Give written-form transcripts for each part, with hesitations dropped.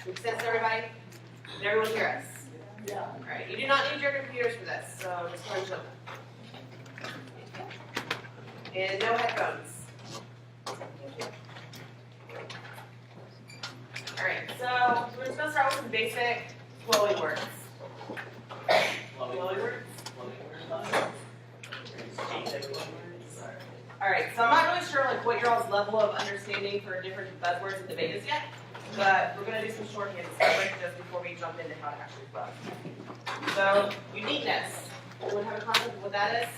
Makes sense to everybody? Did everyone hear us? Yeah. All right. You do not need your computers for this, so just go ahead and jump. And no headphones. All right. So we're just going to start with some basic flowing words. Flowing words? All right, so I'm not really sure like what your all's level of understanding for different buzzwords and debate is yet, but we're going to do some shorthand stuff just before we jump into how to actually flow. So, uniqueness. Anyone have a concept of what that is?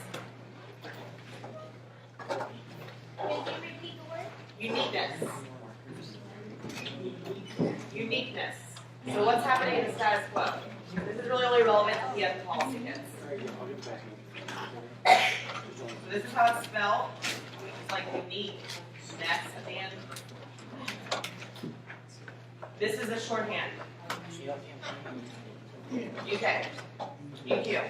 Can you repeat the word? Uniqueness. Uniqueness. So what's happening in the status quo? This is really only relevant to the policy kids. So this is how it's spelled. It's like uniqueness at the end. This is a shorthand. UK. UQ.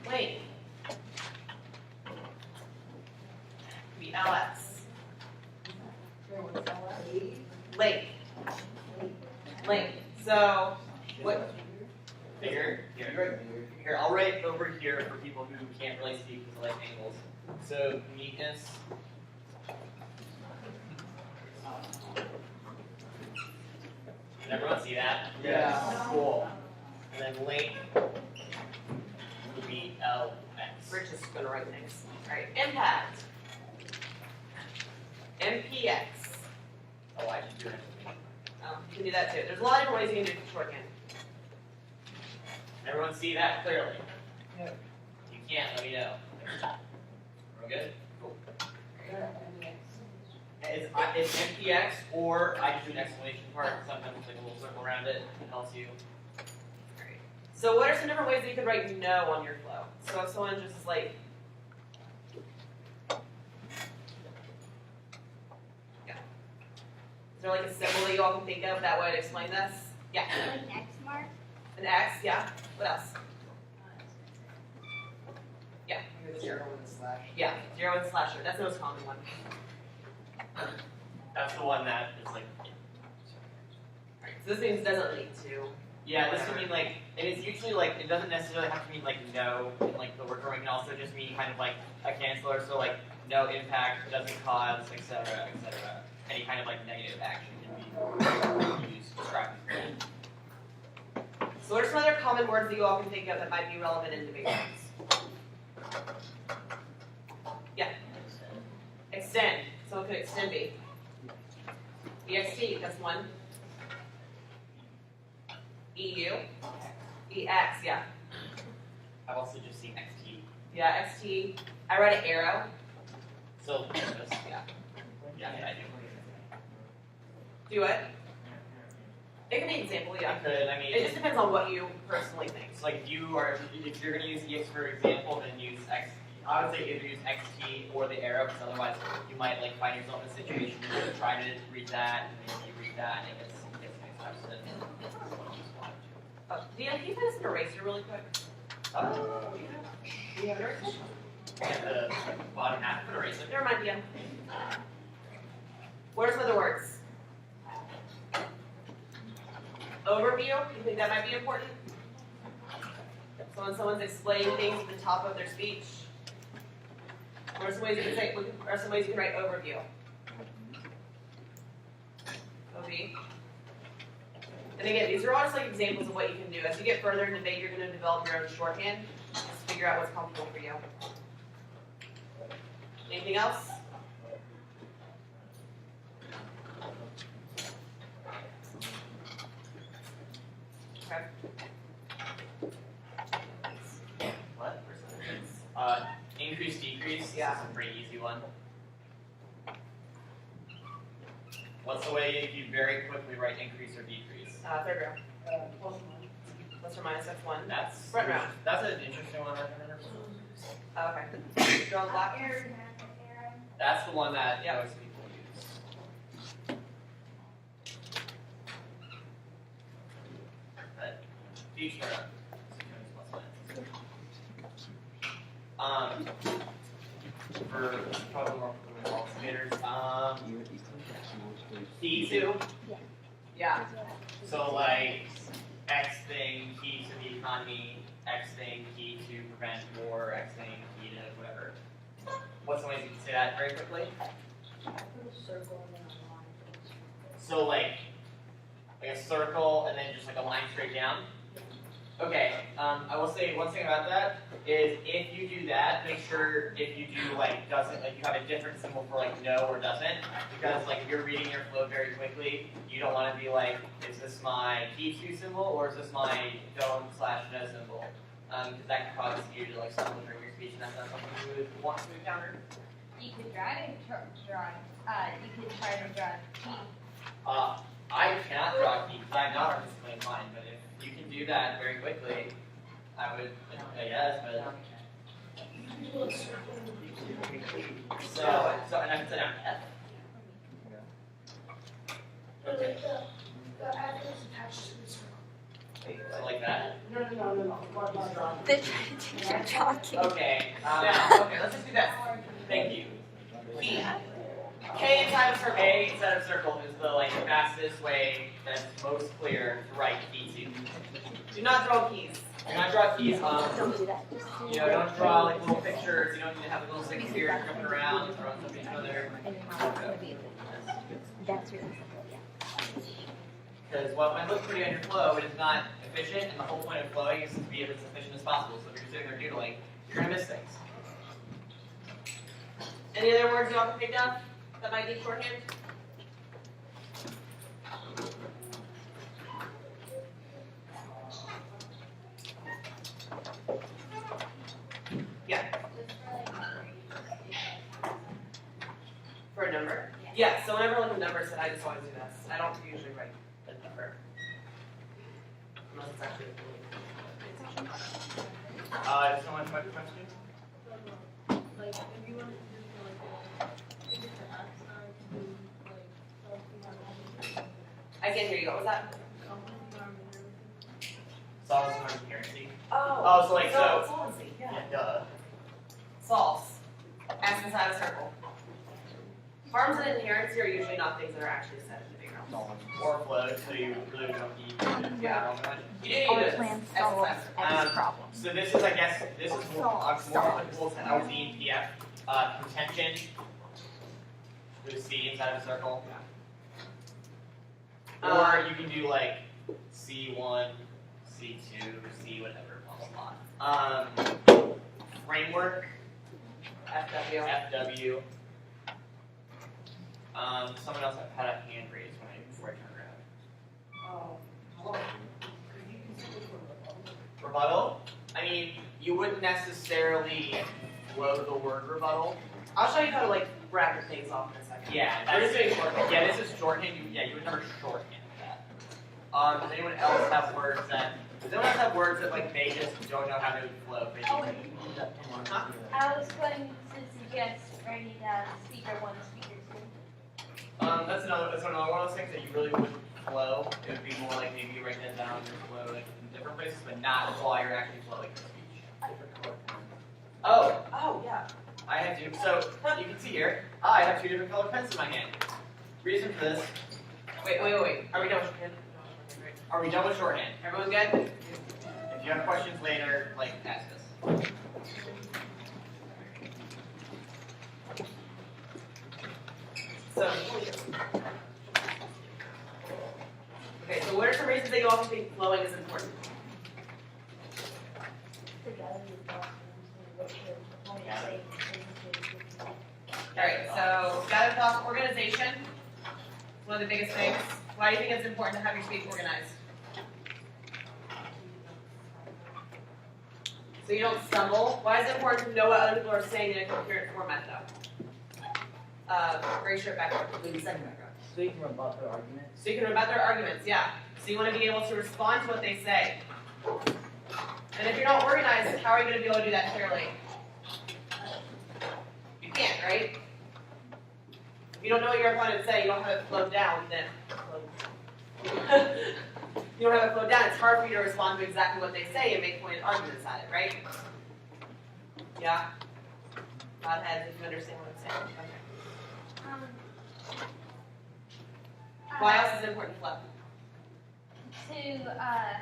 Link. Be LS. Link. Link. So, what? Here, I'll write over here for people who can't really speak because they like angles. So, uniqueness. Can everyone see that? Yeah. Cool. And then link would be LX. We're just going to write things. All right. Impact. MPX. Oh, I just do it. You can do that too. There's a lot of different ways you can do shorthand. Everyone see that clearly? Yep. You can't, let me know. We're good? Cool. It's MPX, or I just do an exclamation mark. Sometimes it's like a little circle around it. It helps you. Alright. So what are some different ways that you could write no on your flow? So if someone just is like, yeah. Is there like a symbol that you all can think of that would explain this? Yeah. An X mark? An X, yeah. What else? Yeah. Zero and a slash. Yeah. 0 and slasher. That's the most common one. That's the one that is like. Alright. So this means doesn't lead to. Yeah, this would mean like, and it's usually like, it doesn't necessarily have to mean like no in like the word form. It can also just mean kind of like a canceller, so like no impact, doesn't cause, etc., etc. Any kind of like negative action can be used to describe it. So what are some other common words that you all can think of that might be relevant in debate rooms? Yeah. Extend. Someone could extend be. EXT, that's one. EU. EX, yeah. I've also just seen XT. Yeah, XT. I read an arrow. So, this, Yeah. yeah, I do. Do it. It can be an example, I yeah. could, I mean, It just depends on what you personally think. so like if you're going to use EX for example, then use X. I would say either use XT or the arrow, because otherwise you might like find yourself in a situation where you're trying to read that, and then you read that, and it gets mixed up. So then Oh, Deanna, can you find us an eraser really quick? Do you have an eraser? get the bottom half of an eraser. Never mind, Deanna. What are some other words? Overview, you think that might be important? So when someone's explaining things at the top of their speech, what are some ways you can say? What are some ways you can write overview? OV. And again, these are all just like examples of what you can do. As you get further in debate, you're going to develop your own shorthand. Just figure out what's comfortable for you. Anything else? Okay. What? Increase, decrease. Yeah. This is a pretty easy one. What's the way you very quickly write increase or decrease? Third row. Plus or minus, that's one. That's Front row. That's an interesting one. Okay. Draw the block. That's the one that most people use. But each their own. For probably more investigators, T2. Yeah. So like X thing, key to the economy, X thing, key to prevent war, X thing, key to whatever. What's some ways you can say that very quickly? So like a circle and then just like a line straight down. Okay, I will say one thing about that is if you do that, make sure if you do like doesn't, like you have a different symbol for like no or doesn't, because like if you're reading your flow very quickly, you don't want to be like, is this my key to symbol or is this my don't/no symbol? Because that can cause you to like stumble during your speech, and that's not something you would want to encounter. You could try to draw T. I cannot draw a key because I'm not artistically inclined, but if you can do that very quickly, I would say yes, but so and I can set down F. Okay. So like that. They're trying to teach you talking. Okay. Okay, let's just do this. Thank you. Key. K inside of circle, A inside of circle is the like fastest way that's most clear to write key to. Do not draw keys. Do not draw keys. Don't do that. Just You know, don't draw like little pictures. You don't need to have a little six here jumping around, throwing something each other. And then it's gonna be that's really simple, yeah. Because what might look pretty on your flow, it is not efficient, and the whole point of flowing is to be as efficient as possible. So if you're sitting there doodling, you're gonna miss things. Any other words you all can pick down that might need shorthand? Yeah. For a number? Yeah, so whenever I look at numbers, I just always do this. I don't usually write the number. Unless it's actually Does someone have a question? Like, if you want to do like think it's an X sign to like I can't hear you. What was that? Solves and transparency. Oh, so like so. solvency, yeah. Yeah, duh. Solves. S inside a circle. Farms and inherency are usually not things that are actually said in the background. Or flows, so you really don't need to Yeah. You do All need this. plans S solve inside a circle. X problem. So this is, I guess, this is more applicable to LZ and PF. Contention. With C inside of a circle. Or you can do like C1, C2, C whatever, blah blah blah. Framework. FW. FW. Someone else had a hand raised before I turned around. Rebuttal? I mean, you wouldn't necessarily flow the word rebuttal. I'll show you how to like bracket things off in a second. Yeah, We're that's just doing shorthand. Yeah, this is shorthand. You would never shorthand that. Does anyone else have words that? Does anyone else have words that like they just don't know how to flow? Huh? I was going to suggest writing down speaker 1, speaker 2. That's another one of those things that you really wouldn't flow. It would be more like maybe you write that down and flow like in different places, but not while you're actually flowing the speech. Oh, yeah. I have two. So you can see here, I have two different colored pens in my hand. Reason for this. Wait. Are we done with shorthand? Are we done with shorthand? Everyone good? If you have questions later, like ask us. So, okay, so what are some reasons that you all think flowing is important? Alright, so gotta talk organization. It's one of the biggest things. Why do you think it's important to have your speech organized? So you don't stumble. Why is it important to know what other people are saying in a coherent format though? Very short background. Second background. So you can rebut their argument. So you can rebut their arguments, yeah. So you want to be able to respond to what they say. And if you're not organized, how are you going to be able to do that clearly? You can't, right? If you don't know what your opponent say, you don't have it flowed down, then you don't have it flowed down, it's hard for you to respond to exactly what they say and make pointed arguments at it, right? Yeah? Nod heads if you understand what I'm saying. Okay. Why else is it important to flow? To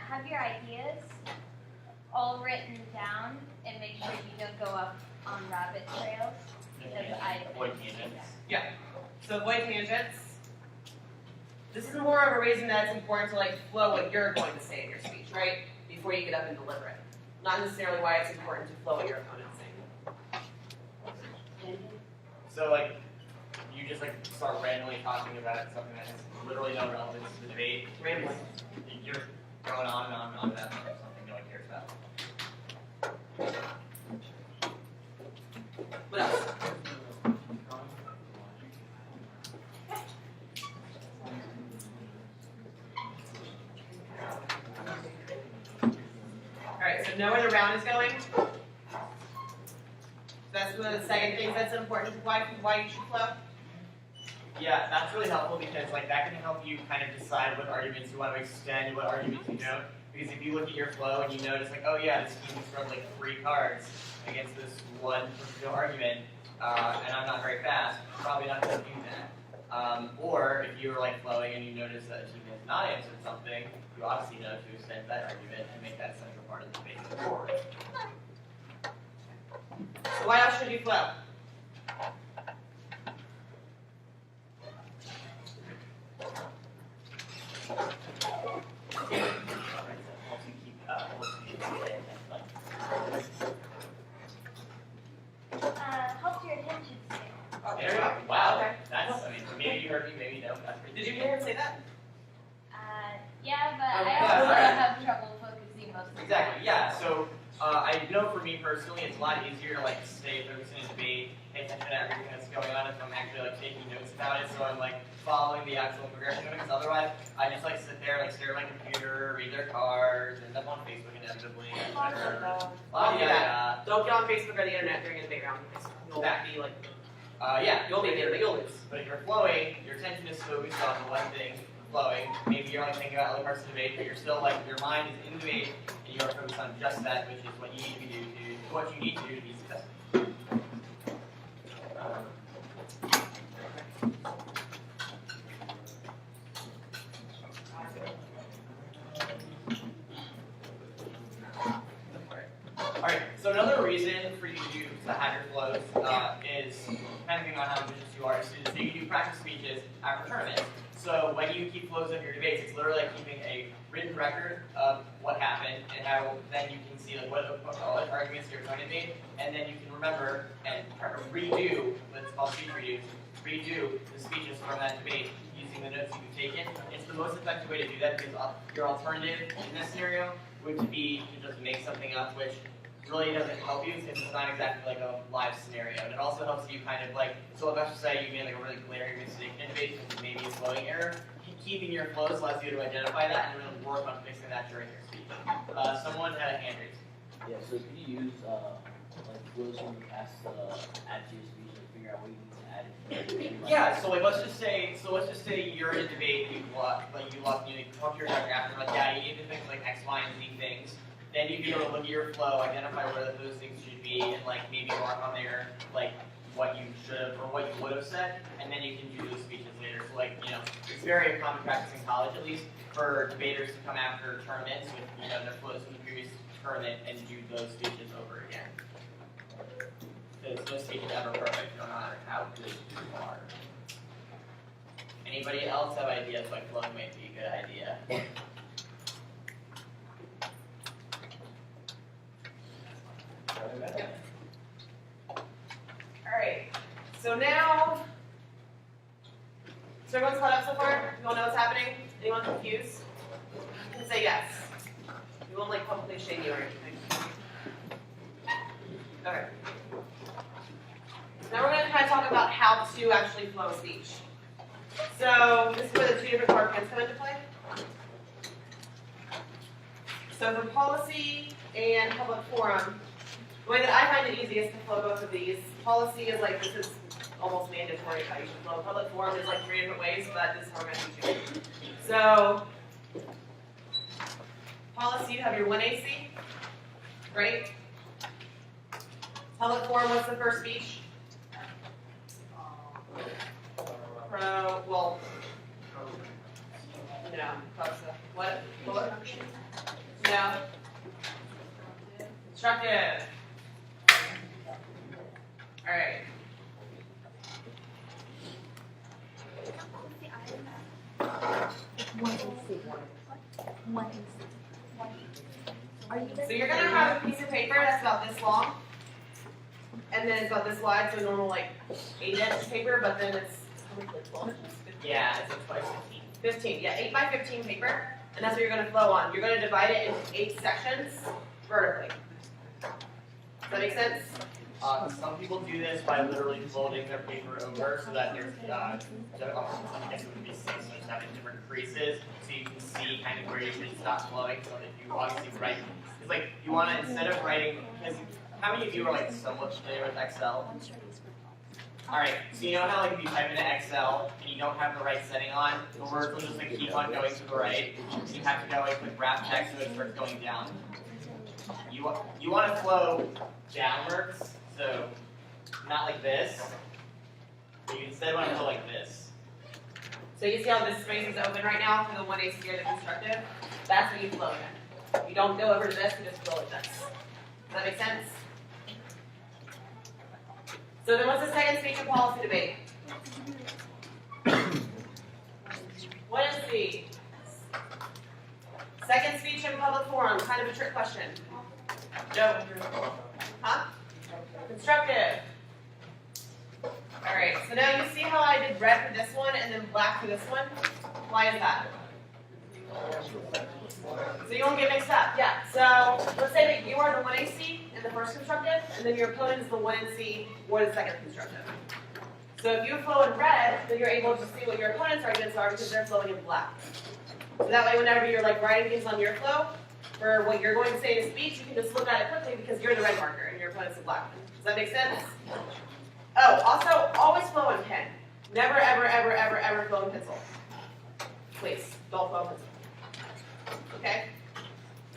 have your ideas all written down and make sure you don't go up on rabbit trails. Because Avoid tangents. Yeah. So avoid tangents. This is more of a reason that it's important to like flow what you're going to say in your speech, right? Before you get up and deliver it. Not necessarily why it's important to flow what your opponent's saying. So like, you just like start randomly talking about something that has literally no relevance to the debate. Rambling. You're going on and on and on about something no one cares about. What else? Alright, so know where the round is going. That's one of the second things that's important. Why you should flow. Yeah, that's really helpful because like that can help you kind of decide what arguments you want to extend, what arguments you don't. Because if you look at your flow and you notice like, oh yeah, this team has thrown like 3 cards against this one particular argument, and I'm not very fast, you're probably not going to do that. Or if you're like flowing and you notice that a team has not answered something, you obviously know to extend that argument and make that a central part of the debate going forward. So why else should you flow? Helps your attention span. Oh, There you go. Wow. Okay. That's, I mean, maybe you heard me, maybe no. That's pretty Did you hear him say that? Yeah, but Okay. I also Alright. have trouble focusing most of the Exactly, yeah. So I know for me personally, it's a lot easier to like stay focused in a debate, pay attention to everything that's going on if I'm actually like taking notes about it. So I'm like following the actual progression of it. Because otherwise, I just like sit there, like stare at my computer, read their cards, end up on Facebook inevitably. Yeah. Don't get on Facebook or the internet during a debate round because you'll be like, Yeah. you'll be there, but you'll lose. But if you're flowing, your attention is focused on the one thing, flowing. Maybe you're like thinking about other parts of the debate, but you're still like your mind is in the debate, and you are focused on just that, which is what you need to do what you need to do to be successful. Alright, so another reason for you to have your flows is, depending on how ambitious you are, is so you do practice speeches after tournaments. So when you keep flows of your debates, it's literally like keeping a written record of what happened and how then you can see like what arguments your opponent made, and then you can remember and redo what's called speech redo the speeches from that debate using the notes you've taken. It's the most effective way to do that because your alternative in this scenario would be to just make something up, which really doesn't help you since it's not exactly like a live scenario. And it also helps you kind of like, so let's just say you made like a really glaring mistake in a debate because maybe a flowing error. Keeping your flows allows you to identify that and really work on fixing that during your speech. Someone had a hand raised. Yeah, so can you use like flows from your past add to your speech to figure out what you need to add? Yeah, so like let's just say you're in a debate, you lost, you talk to your director after, like, yeah, you need to fix like X, Y, and Z things. Then you can go look at your flow, identify where those things should be, and like maybe mark on there like what you should have or what you would have said, and then you can do those speeches later. So like, you know, it's very common practice in college at least for debaters to come after tournaments with, you know, their flows from the previous tournament and do those speeches over again. Because no speech is ever perfect, no matter how good you are. Anybody else have ideas like flowing might be a good idea? Alright, so now, so everyone's caught up so far? You all know what's happening? Anyone confused? You can say yes. We won't like publicly shame you or anything. Okay. Now we're going to kind of talk about how to actually flow a speech. So this is where the 2 different departments come into play. So for policy and public forum, the way that I find it easiest to flow both of these, policy is like, this is almost mandatory how you should flow. Public forum is like 3 different ways, but this is how we're going to teach you. So, policy, you have your 1AC, right? Public forum, what's the first speech? Well, no, what? No. Constructive. Alright. So you're gonna have a piece of paper that's about this long, and then it's about this wide, so normal like 8-inch paper, but then it's how much, like 12 inches? Yeah, it's like twice 15, yeah, 8 by 15 paper, and that's what you're gonna flow on. You're gonna divide it into 8 sections vertically. Does that make sense? Some people do this by literally folding their paper over so that there's, I guess it would be 6, so just having different creases, so you can see kind of where you should stop flowing, so that you obviously write, it's like, you want to, instead of writing, because how many of you are like somewhat familiar with Excel? Alright, so you know how like if you type into Excel and you don't have the right setting on, the words will just like keep on going to the right, you have to go and click wrap text so it starts going down. You want to flow downwards, so not like this. You instead want to go like this. So you see how this space is open right now for the 1AC or the constructive? That's what you flow in. You don't go over to this, you just flow like this. Does that make sense? So then what's the second speech and policy debate? What is the second speech in public forum? Kind of a trick question. No. Huh? Constructive. Alright, so now you see how I did red for this one and then black for this one? Why is that? So you won't get mixed up. Yeah, so let's say that you are the 1AC in the first constructive, and then your opponent is the 1NC or the second constructive. So if you flow in red, then you're able to see what your opponent's arguments are because they're flowing in black. So that way whenever you're like writing things on your flow, for what you're going to say in a speech, you can just look at it quickly because you're the red marker and your opponent's the black one. Does that make sense? Oh, also, always flow in pen. Never, ever, ever, ever, ever flow in pencil. Please, don't flow in pencil. Okay?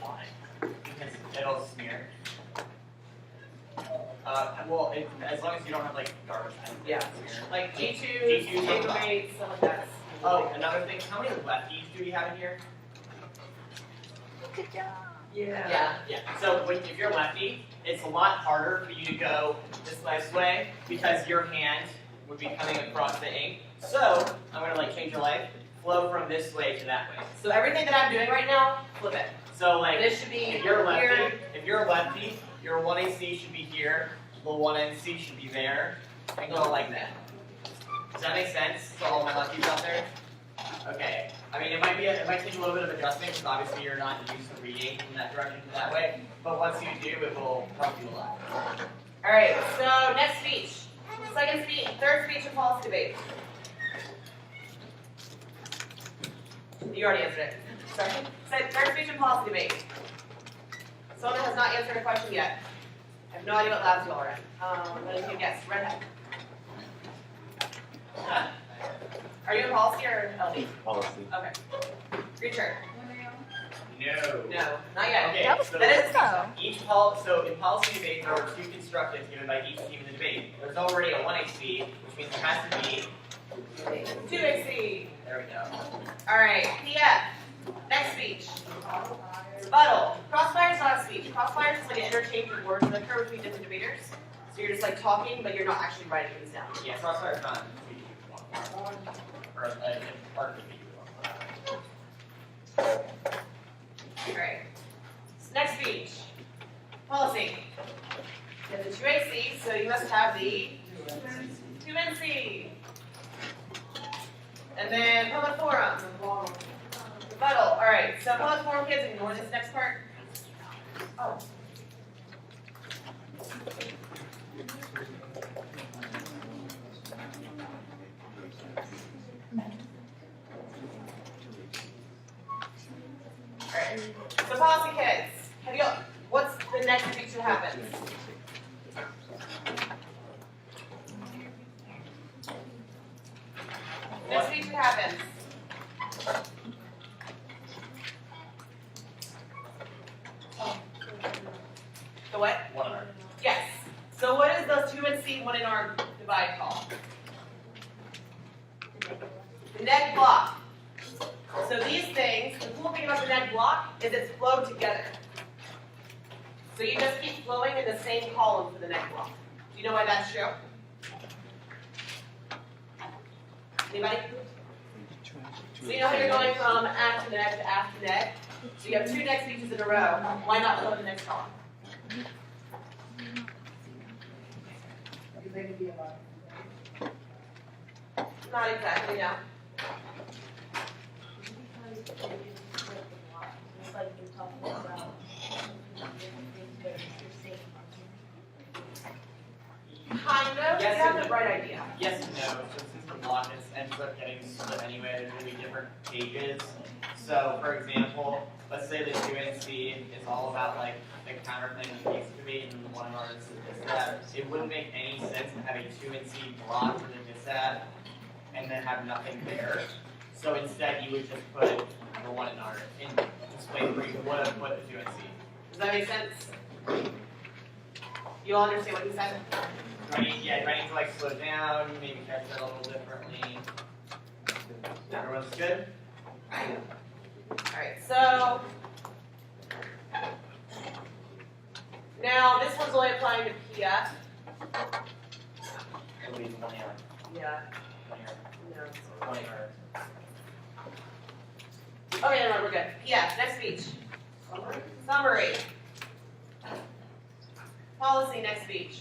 Why? Because it'll smear. Well, as long as you don't have like garbage pens. Yeah. Smear. Like G2, G2, G8, stuff like that. Oh, another thing, how many lefties do we have in here? Yeah. Yeah. So if you're lefty, it's a lot harder for you to go this way because your hand would be coming across the ink. So I'm gonna like change your life. Flow from this way to that way. So everything that I'm doing right now, flip it. So like This should be if you're lefty, here. if you're lefty, your 1AC should be here, the 1NC should be there, and go like that. Does that make sense to all my lefties out there? Okay. I mean, it might take a little bit of adjustment because obviously you're not used to reading from that direction to that way. But once you do, it will help you a lot. All right. So next speech, second speech, third speech and policy debate. You already answered it. Sorry. Third speech and policy debate. Someone has not answered a question yet. I have no idea what labs you all are in. Let me take a guess. Redhead. Are you in policy or LD? Policy. Okay. Return. No. No, not yet. Okay. That was So good, so in policy debate, there are 2 constructives given by each team in the debate. There's already a 1AC, which means there has to be 2AC. There we go. All right. PF. Next speech. Rebuttal. Crossfire is not a speech. Crossfire is like an interchange of words that occur between different debaters. So you're just like talking, but you're not actually writing things down. Yeah, crossfire is not or a part of the All right. Next speech. Policy. You have the 2AC, so you must have the 2NC. And then public forum. Rebuttal. All right. So public forum kids, ignore this next part. Oh. Alright. So policy kids, what's the next speech that happens? Next speech that happens. The what? One of our. Yes. So what is those 2 and C, 1 and R divide called? The neck block. So these things, the cool thing about the neck block is it's flowed together. So you just keep flowing in the same column for the neck block. Do you know why that's true? Anybody? So you know how you're going from aft to neck to aft to neck? So you have 2 neck speeches in a row. Why not flow in the next column? Not exactly, no. It's like you're talking about but you're saying Kind of. Yes You have and the right idea. Yes and no. So since the block ends up getting split anyway, there's going to be different pages. So for example, let's say the 2 and C is all about like the counterclaim that needs to be, and the 1 and R is this that. It wouldn't make any sense to have a 2 and C block for the this that, and then have nothing there. So instead, you would just put the 1 and R in display where you would have put the 2 and C. Does that make sense? You all understand what he said? Do I need to like slow down, maybe catch that a little differently? Everyone's good? Alright, so now this one's only applying to PF. It'll be 1 hour. Yeah. 1 hour. No. 1 hour. Okay, no, we're good. PF, next speech. Summary. Policy, next speech.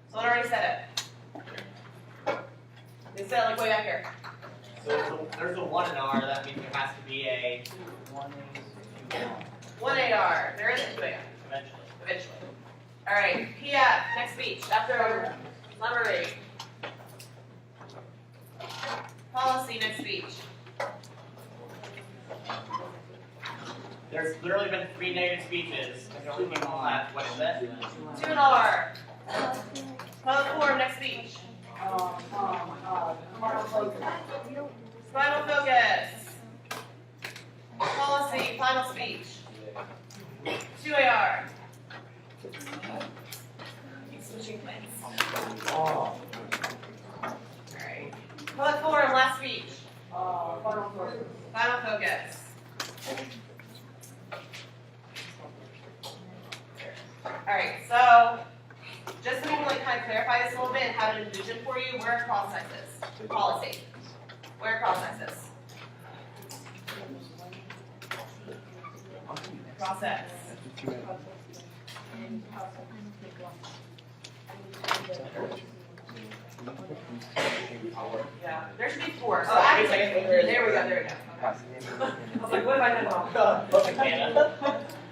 Someone already said it. They said it like way back here. So there's a 1 and R, that means there has to be a 1 AR. There is a 2 AR. eventually. Eventually. Alright, PF, next speech. After summary. Policy, next speech. There's literally been 3 negative speeches, and the only people left, what is it? 2 and R. Public forum, next speech. Final focus. Policy, final speech. 2 AR. Keep switching plans. Alright. Public forum, last speech. Final focus. Alright, so just so we can like kind of clarify this a little bit and have it envisioned for you, where are cross sexes? Policy. Where are cross sexes? Process. Yeah, there should be 4. So actually, there we go. Okay. I was like, what if I did wrong?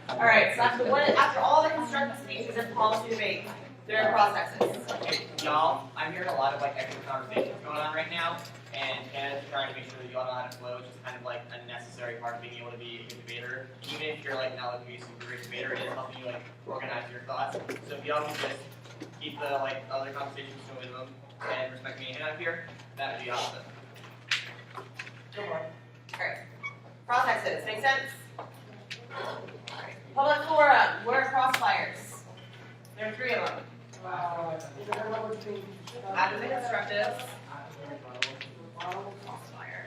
Alright, so after all the constructive speeches and policy debate, there are cross sexes. Okay, y'all, I'm hearing a lot of like extra conversations going on right now, and Canada's trying to make sure that you all know how to flow, which is kind of like a necessary part of being able to be a good debater. Even if you're like not looking to be a super great debater, it is helping you like organize your thoughts. So if y'all can just keep the like other conversations to a minimum and respect me out here, that would be awesome. Alright. Cross sexes, make sense? Public forum, what are crossfires? There are 3 of them. After the constructives. Crossfire.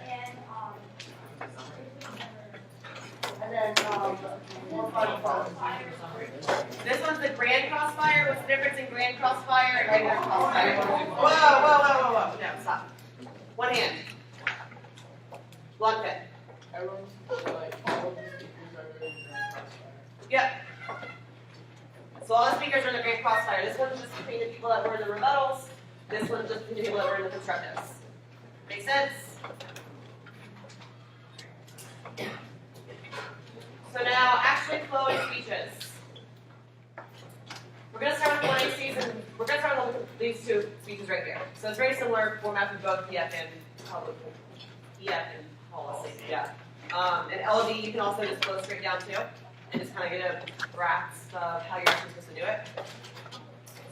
This one's the grand crossfire. What's the difference in grand crossfire and regular crossfire? Whoa. No, stop. One hand. Block pit. Yep. So all the speakers are in the grand crossfire. This one's just between the people that were in the rebuttals. This one's just between the people that were in the constructives. Make sense? So now, actually flowing speeches. We're going to start with 1ACs, and we're going to start with these 2 speeches right here. So it's very similar format for both PF and policy. Yeah. And LD, you can also just flow straight down too, and just kind of get a grasp of how you're actually supposed to do it.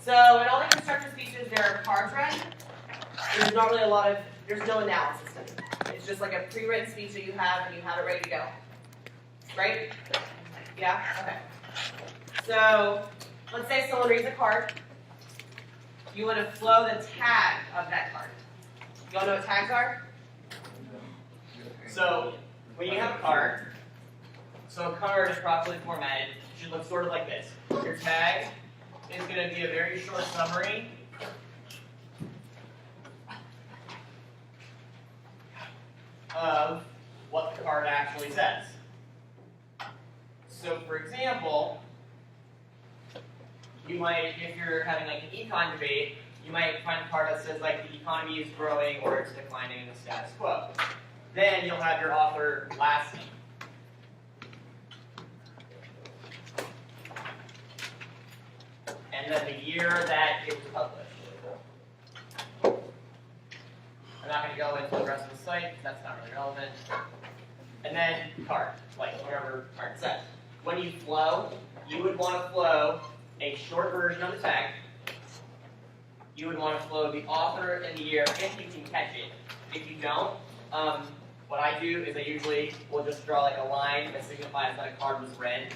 So in all the constructive speeches, there are cards read. There's not really there's no analysis in it. It's just like a pre-written speech that you have, and you have it ready to go. Right? Yeah? Okay. So let's say someone reads a card. you want to flow the tag of that card. You all know what tags are? So when you have a card, so a card is properly formatted, it should look sort of like this. Your tag is going to be a very short summary of what the card actually says. So for example, you might, if you're having like an econ debate, you might find a card that says like the economy is growing or it's declining in the status quo. Then you'll have your author last name. And then the year that it was published. I'm not going to go into the rest of the site because that's not really relevant. And then card, like whatever card says. When you flow, you would want to flow a short version of the tag. You would want to flow the author and the year if you can catch it. If you don't, what I do is I usually will just draw like a line that signifies that a card was read.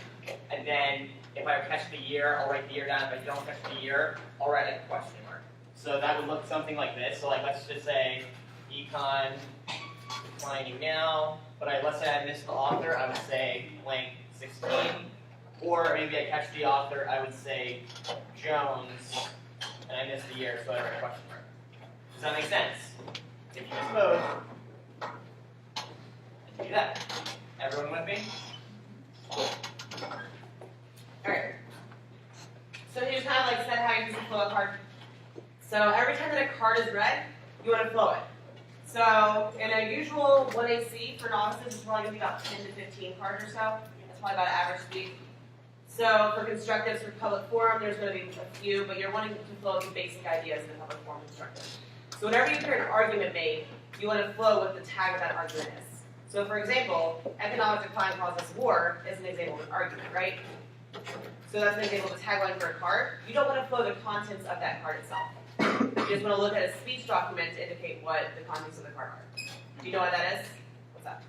And then if I catch the year, I'll write the year down. If I don't catch the year, I'll write like a question mark. So that would look something like this. So like let's just say econ declining now. But let's say I missed the author, I would say blank 16. Or maybe I catch the author, I would say Jones, and I missed the year, so I write a question mark. Does that make sense? If you miss both, then you do that. Everyone with me? Alright. So here's kind of like said how you use to flow a card. So every time that a card is read, you want to flow it. So in a usual 1AC for novices, it's probably going to be about 10 to 15 cards or so. That's probably about average speed. So for constructives for public forum, there's going to be a few, but you're wanting to flow the basic ideas in a public forum constructive. So whenever you hear an argument made, you want to flow what the tag of that argument is. So for example, economic decline causes war is an example of an argument, right? So that's an example of a tagline for a card. You don't want to flow the contents of that card itself. You just want to look at a speech document to indicate what the contents of the card are. Do you know what that is? What's that?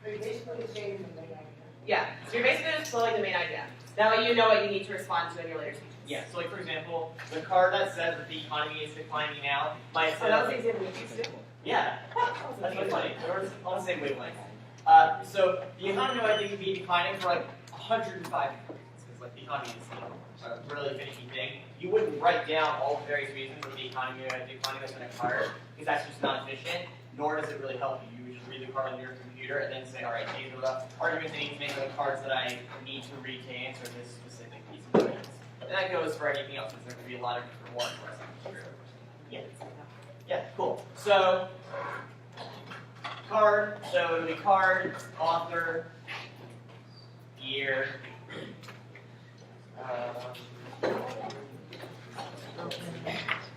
Are you basically saying the main idea? Yeah, so you're basically just flowing the main idea. That way you know what you need to respond to in your later speeches. Yeah, so like for example, the card that says that the economy is declining now might So say that was the example you used to? yeah, that's really funny. We're on the same wavelength. So the economy might be declining for like 105 years, because like the economy is a really finicky thing. You wouldn't write down all the various reasons that the economy is in a card, because that's just not efficient, nor does it really help you. You just read the card on your computer and then say, all right, these are the arguments I need to make for the cards that I need to read to answer this specific piece of evidence. And that goes for anything else, because there could be a lot of different ones for us. Yeah. Yeah, cool. So, card, so it'll be card, author, year.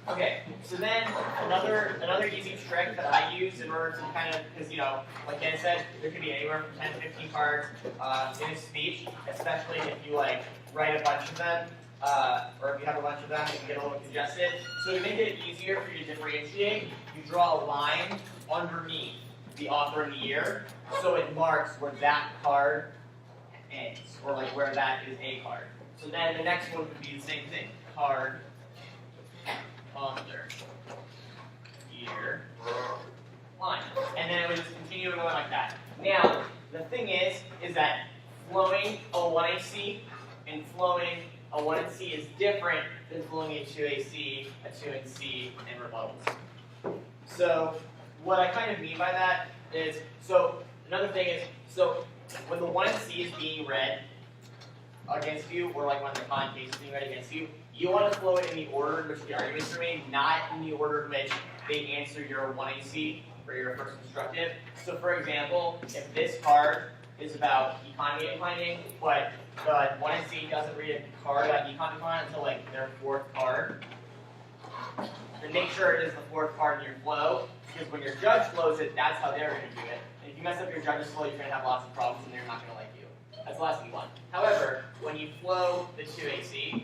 Okay, so then another easy trick that I use in order to kind of, because like Dan said, there could be anywhere from 10 to 15 cards in a speech, especially if you like write a bunch of them, or if you have a bunch of them, it can get a little congested. So to make it easier for you to differentiate, you draw a line underneath the author and the year, so it marks where that card ends, or like where that is a card. So then the next one would be the same thing, card, author, year, line. And then it would just continue going like that. Now, the thing is that flowing a 1AC and flowing a 1NC is different than flowing a 2AC, a 2NC, and rebuttals. So what I kind of mean by that is, so another thing is, so when the 1NC is being read against you, or like when the con case is being read against you, you want to flow it in the order in which the arguments are made, not in the order in which they answer your 1AC for your first constructive. So for example, if this card is about economy declining, but the 1NC doesn't read a card about econ decline until like their fourth card, then make sure it is the fourth card in your flow, because when your judge flows it, that's how they're going to do it. And if you mess up your judge's flow, you're going to have lots of problems and they're not going to like you. That's the last thing you want. However, when you flow the 2AC,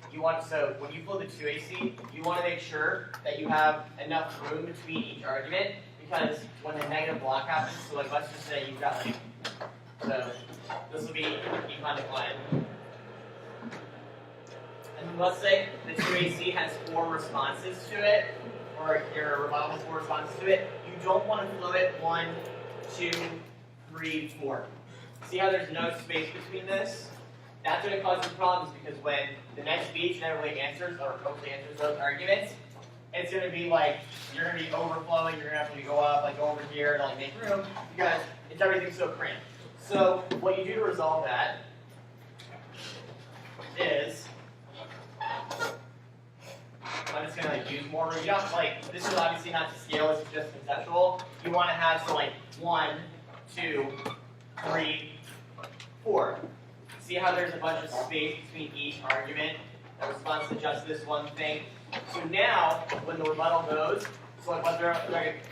when you flow the 2AC, you want to make sure that you have enough room between each argument, because when the negative block happens, so like let's just say you've got like, so this will be econ decline. And let's say the 2AC has 4 responses to it, or your rebuttal has 4 responses to it, you don't want to flow it 1, 2, 3, 4. See how there's no space between this? That's going to cause you problems because when the next speech inevitably answers, or hopefully answers those arguments, it's going to be like, you're going to be overflowing, you're going to have to go up, like go over here to like make room, because it's everything so cramped. So what you do to resolve that is, I'm just going to like use more room. You don't like, this is obviously not to scale, this is just conceptual. You want to have so like 1, 2, 3, 4. See how there's a bunch of space between each argument that responds to just this one thing? So now, when the rebuttal goes, so like what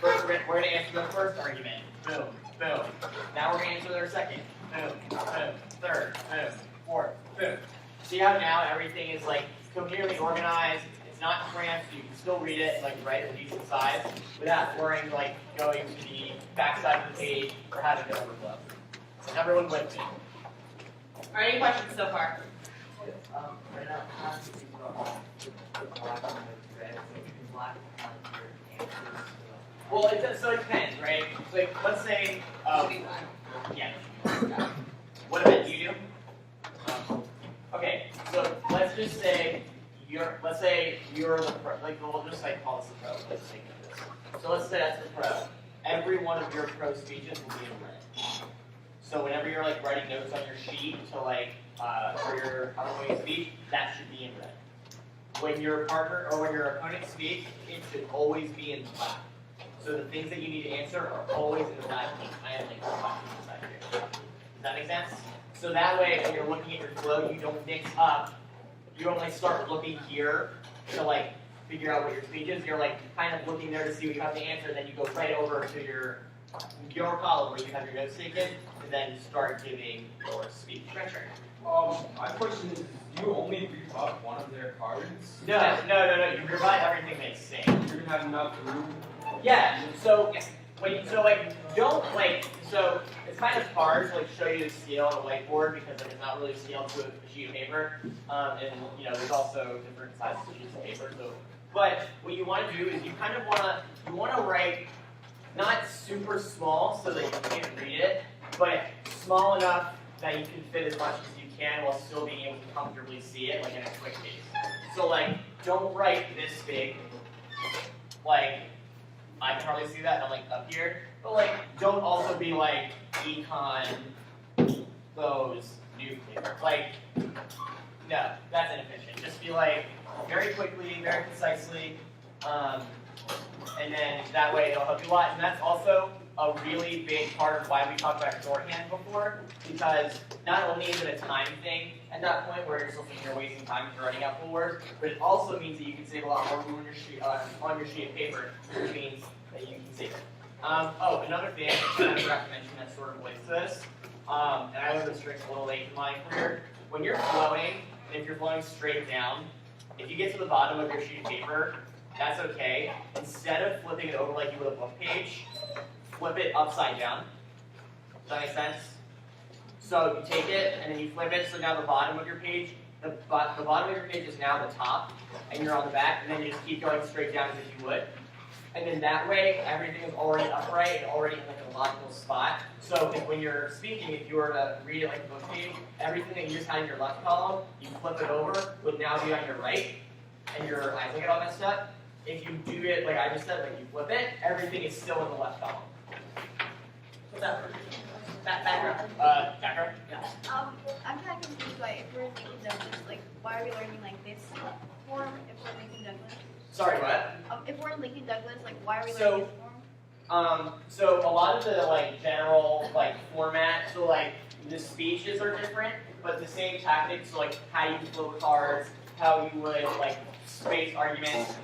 first we're going to answer their first argument. Boom, boom. Now we're going to answer their second. Boom, boom. Third, boom. Fourth, boom. See how now everything is like coherently organized. It's not cramped, so you can still read it like right at a decent size without worrying like going to the backside of the page or having to overflow. So everyone with me. All right, any questions so far? Right now, how do you think about the black and the red? So you can black on your answers. Well, so it depends, right? So like, let's say, yeah. What event do you do? Okay, so let's just say you're the pro. Like we'll just like call this the pro. Let's just think of this. So let's say that's the pro. Every one of your pro speeches will be in red. So whenever you're like writing notes on your sheet to like for your outgoing speech, that should be in red. When your partner or when your opponent speaks, it should always be in black. So the things that you need to answer are always in the black. I have like questions inside here. Does that make sense? So that way, when you're looking at your flow, you don't mix up. You don't like start looking here to like figure out what your speech is. You're like kind of looking there to see what you have to answer, and then you go right over to your column where you have your notes taken, and then start giving your speech. My question is, do you only rebut one of their cards? No. You provide everything they say. You're gonna have enough room. Yeah. So so it's kind of hard to like show you the scale on a whiteboard because like, it's not really scaled to a sheet of paper, and there's also different sizes of sheets of paper. So, but what you want to do is you kind of want to write not super small so that you can't read it, but small enough that you can fit as much as you can while still being able to comfortably see it, like in a quick case. So like, don't write this big. Like, I can hardly see that. I'm like up here, but like, don't also be like econ, those nuclear. Like, no, that's inefficient. Just be like very quickly, very concisely, and then that way it'll help you a lot. And that's also a really big part of why we talked about shorthand before, because not only is it a time thing at that point where you're still thinking you're wasting time and you're writing out full words, but it also means that you can save a lot more room on your sheet of paper, which means that you can save it. Another thing I forgot to mention that sort of relates to this, and I learned this trick a little late in my career. When you're flowing, and if you're flowing straight down, if you get to the bottom of your sheet of paper, that's okay. Instead of flipping it over like you would a book page, flip it upside down. Does that make sense? So you take it and then you flip it so now the bottom of your page, the bottom of your page is now the top, and you're on the back, and then you just keep going straight down as if you would. And then that way, everything is already upright and already in like a logical spot. So when you're speaking, if you were to read it like a book page, everything that you just had in your left column, you flip it over, would now be on your right, and your eyes will get all messed up. If you do it like I just said, like you flip it, everything is still in the left column. What's that for? Background. Background? Yeah. I'm kind of confused by if we're in Lincoln Douglas, like, why are we learning like this form if we're in Lincoln Douglas? Sorry, what? If we're in Lincoln Douglas, like, why are we So- learning this form? So a lot of the like general like format, so like the speeches are different, but the same tactics, so like how you flow cards, how you would like space arguments,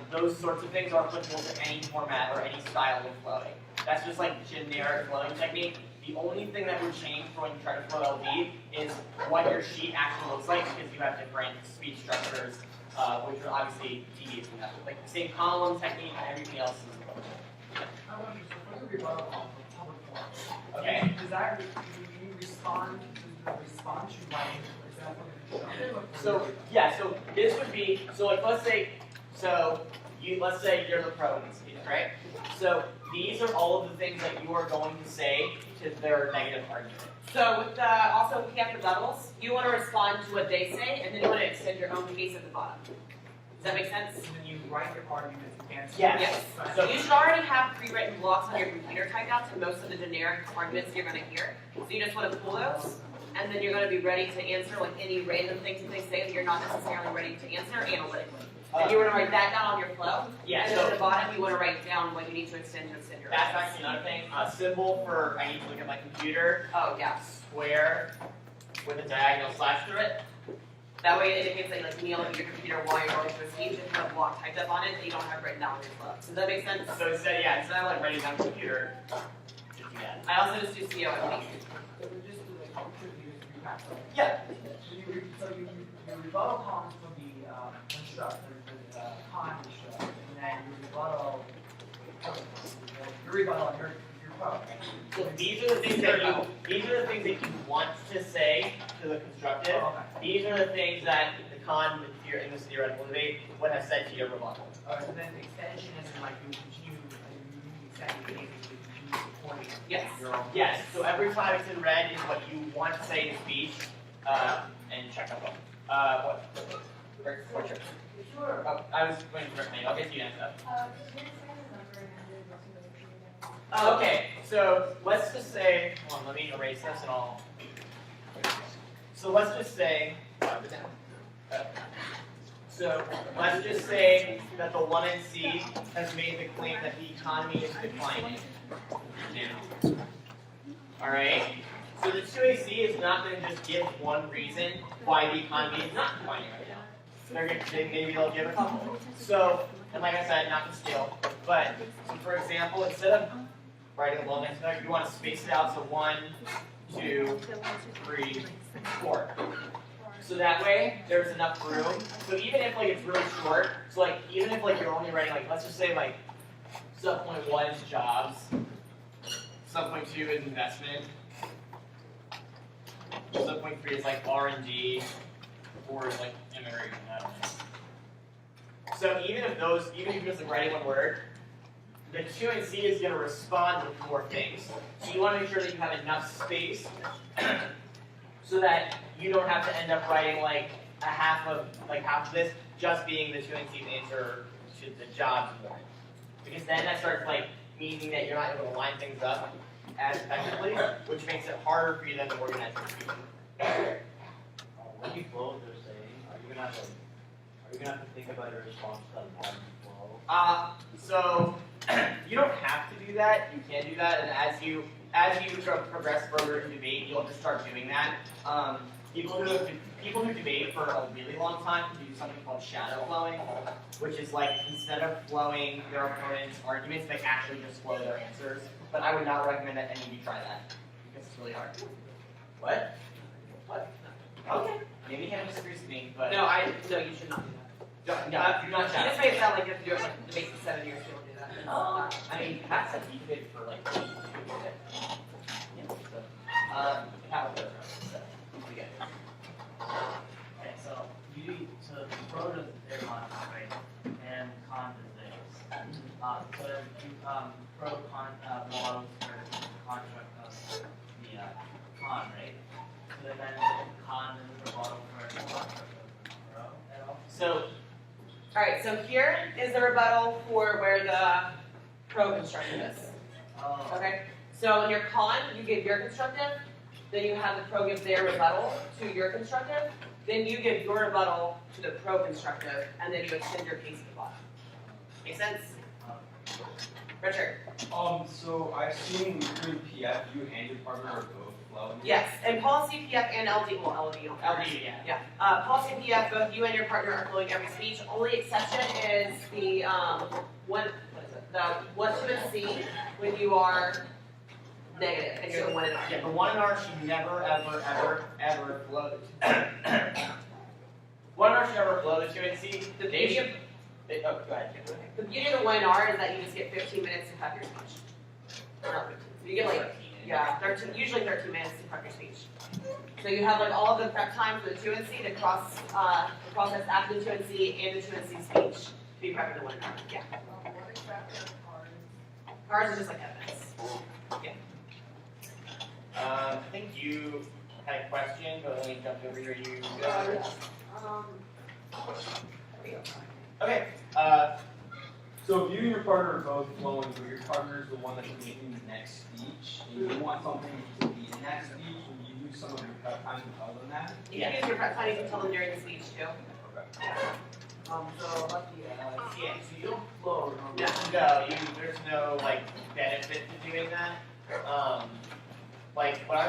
those sorts of things are applicable to any format or any style of flowing. That's just like generic flowing technique. The only thing that would change for when you try to flow LD is what your sheet actually looks like because you have different speech structures, which are obviously tedious enough. Like the same column technique and everything else is public forum. okay. Does that, do you respond to writing So yeah, so this would be let's say you're the pro in this case, right? So these are all of the things that you are going to say to their negative argument. So with also with PF rebuttals, you want to respond to what they say, and then you want to extend your own case at the bottom. Does that make sense? When you write your arguments, you can't. Yes. So you should already have pre-written blocks on your computer typed out to most of the generic arguments you're going to hear. So you just want to pull those, and then you're going to be ready to answer like any random things that they say that you're not necessarily ready to answer analytically. And you want to write that down on your flow. Yeah. And So then at the bottom, you want to write down what you need to extend your that's actually another thing. A symbol for I need to look at my computer. Oh yeah. Square with a diagonal slash through it. That way it indicates that you like kneel at your computer while you're going through a speech and have a block typed up on it that you don't have written down on your flow. Does that make sense? So instead of like writing down computer, just do that. I also just do CO and P. Yeah. So you rebuttal comes from the constructor, the con constructor, and then your rebuttal on your problem. So these are the things that you want to say to the constructive. Okay. These are the things that the con in this theoretical debate would have said to your rebuttal. Alright, so then the extension is like you continue extending it, you continue supporting Yes. your own. Yes. So every time it's in red is what you want to say in speech, and check up on. What's your? Sure. Oh, I was waiting for it. I'll get to you next up. Okay, so let's just say, hold on, let me erase this and I'll. So let's just say, so let's just say that the 1NC has made the claim that the economy is declining now. Alright? So the 2AC is not going to just give one reason why the economy is not declining right now. Maybe they'll give a couple. So, and like I said, not to steal, but so for example, instead of writing a little next note, you want to space it out to 1, 2, 3, 4. So that way, there's enough room. So even if like it's really short, so like even if like you're only writing like let's just say like sub point 1 is jobs, sub point 2 is investment, sub point 3 is like R&D, 4 is like immigration. I don't know. So even if you're just like writing one word, the 2NC is going to respond with more things. So you want to make sure that you have enough space so that you don't have to end up writing like half of this just being the 2NC's answer to the jobs one. Because then that starts like meaning that you're not able to line things up as effectively, which makes it harder for you then to organize your speech. When you flow what they're saying, are you gonna have to think about your response to that bottom flow? So you don't have to do that. You can do that, and as you sort of progress further in debate, you'll just start doing that. People who debate for a really long time can do something called shadow flowing, which is like instead of flowing their opponent's arguments, they actually just flow their answers. But I would not recommend that any of you try that because it's really hard. What? What? Okay. Maybe you can't disagree with me, but No, you should not do that. no, do not You shadow. just made it sound like you have to do it like debates in 7 years to do that. Oh, I mean, Pat said he did for like 2 years. Yeah, so, Pat was there, so, we get it. Okay, so the pro does their con, right? And con does theirs. So you pro con models for the construct of the con, right? So then con is the model for the construct of the pro at all? So, Alright, so here is the rebuttal for where the pro constructive is. Oh. Okay? So in your con, you give your constructive, then you have the pro give their rebuttal to your constructive, then you give your rebuttal to the pro constructive, and then you extend your case at the bottom. Make sense? Richard? So I've seen through PF, you and your partner are both flowing. Yes, and policy PF and LD, well, LD, yeah. Yeah, policy PF, both you and your partner are flowing every speech. Only exception is the, what is it? The what to see when you are negative and you're the 1 and R. Yeah, the 1 and R should never, ever flow the 1 and R should never flow the 2 and C. The beauty of Oh, go ahead. the 1 and R is that you just get 15 minutes to have your speech. Or not 15. So you get like Yeah, usually 13 minutes to prep your speech. So you have like all of the prep time for the 2 and C, the process after the 2 and C, and the 2 and C speech to be prepped in the 1 hour. Yeah. Cars is just like evidence. I think you had a question, but let me jump over here. You. Okay. So if you and your partner are both flowing, but your partner is the one that's making the next speech, and you want something to be in that speech, and you use some of your prep time to tell them that? You can use your prep time, you can tell them during the speech too. Okay. So about the, Yeah. so you don't flow. No, there's no like benefit to doing that. Like what I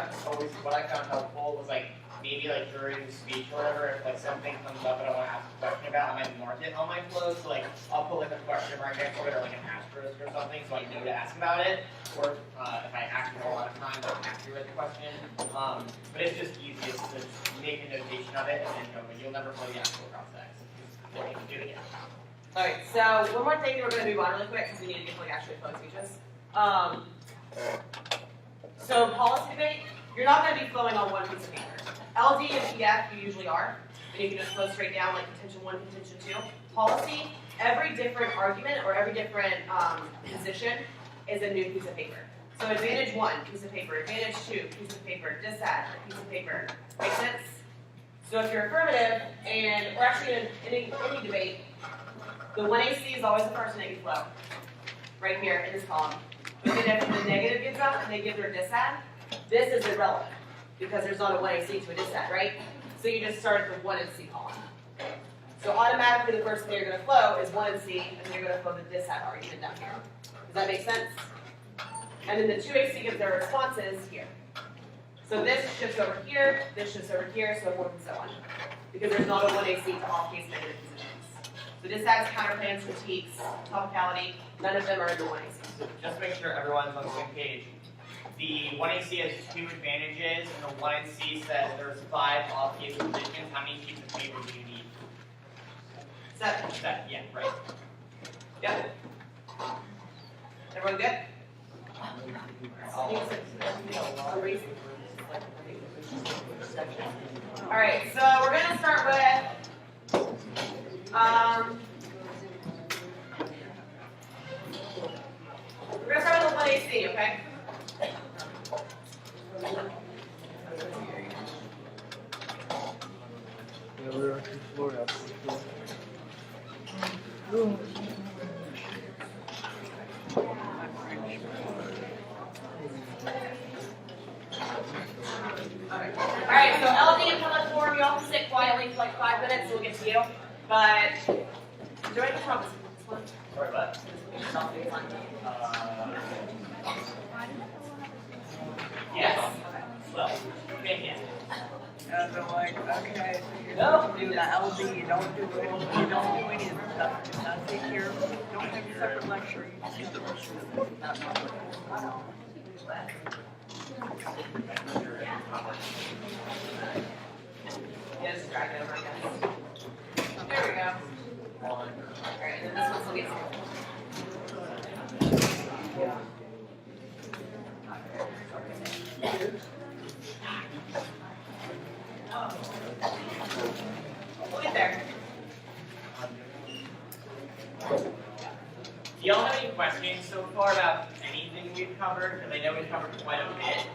found helpful was like maybe like during the speech or whatever, if like something comes up that I want to ask a question about, I might mark it on my flow. So like I'll put like a question mark next to it or like an asterisk or something, so I know to ask about it. Or if I actually have a lot of time, I'll actually read the question. But it's just easiest to make a notation of it and then go. But you'll never play the actual process. Just do it. Alright, so one more thing that we're going to move on really quick because we need to get to like actually flow speeches. So policy debate, you're not going to be flowing on one piece of paper. LD and PDF you usually are, and you can just flow straight down like contention 1, contention 2. Policy, every different argument or every different position is a new piece of paper. So advantage 1, piece of paper, advantage 2, piece of paper, dissat, piece of paper. Make sense? So if you're affirmative, and or actually in any debate, the 1AC is always the first negative flow, right here in this column. But then if the negative gives up and they give their dissat, this is irrelevant because there's not a 1AC to a dissat, right? So you just start at the 1 and C column. So automatically the first thing you're going to flow is 1 and C, and then you're going to flow the dissat argument down here. Does that make sense? And then the 2AC gives their responses here. So this shifts over here, this shifts over here, so forth and so on. Because there's not a 1AC to all case negative positions. So dissats, counterplans, critiques, topicality, none of them are in the 1AC. So just make sure everyone's on the same page. The 1AC has 2 advantages, and the 1AC says there's 5 off-case positions. How many sheets of paper do you need? 7. 7, yeah, right. Yep. Everyone good? Alright, so we're going to start with we're going to start with the 1AC, okay? Alright, so LD in public forum, you all can sit quietly for like 5 minutes, so we'll get to you. But, do I get to this one? Sorry, what? Yes. Well, okay, yeah. And they're like, okay, so you don't do the LD, you don't do it, you don't do any of the stuff. Just not take care of it. You don't have a separate lecture, you just do the lecture. Not public. Yeah, just drag it over, I guess. There we go. Alright, and then this one will get we'll get there. Do y'all have any questions so far about anything we've covered? Because I know we've covered quite a bit.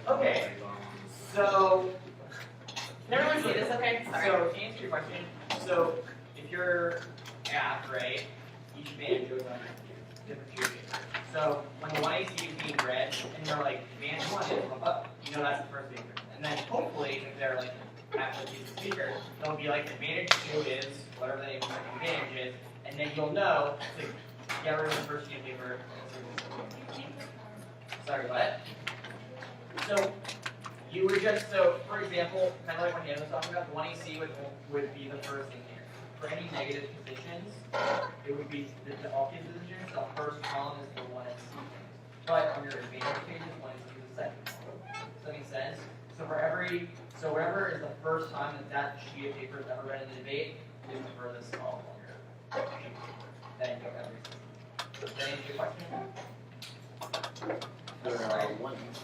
Okay, so Can everyone see this okay? Sorry. So to answer your question, so if you're app, right, each band goes on different periods. So when the 1AC is being read, and you're like, band 1 is up, you know that's the first speaker. And then hopefully, if they're like actually the speaker, they'll be like, advantage 2 is whatever the name of the advantage is, and then you'll know to get rid of the first sheet of paper. Sorry, what? So you would just, so for example, kind of like what Hannah was talking about, the 1AC would be the first thing here. For any negative positions, it would be the all-case positions, the first column is the 1AC. But on your advantage pages, 1AC is the second column. Does that make sense? So so wherever is the first time that sheet of paper is ever read in the debate, is the furthest column on your sheet. Thank you, everything. Does that answer your question?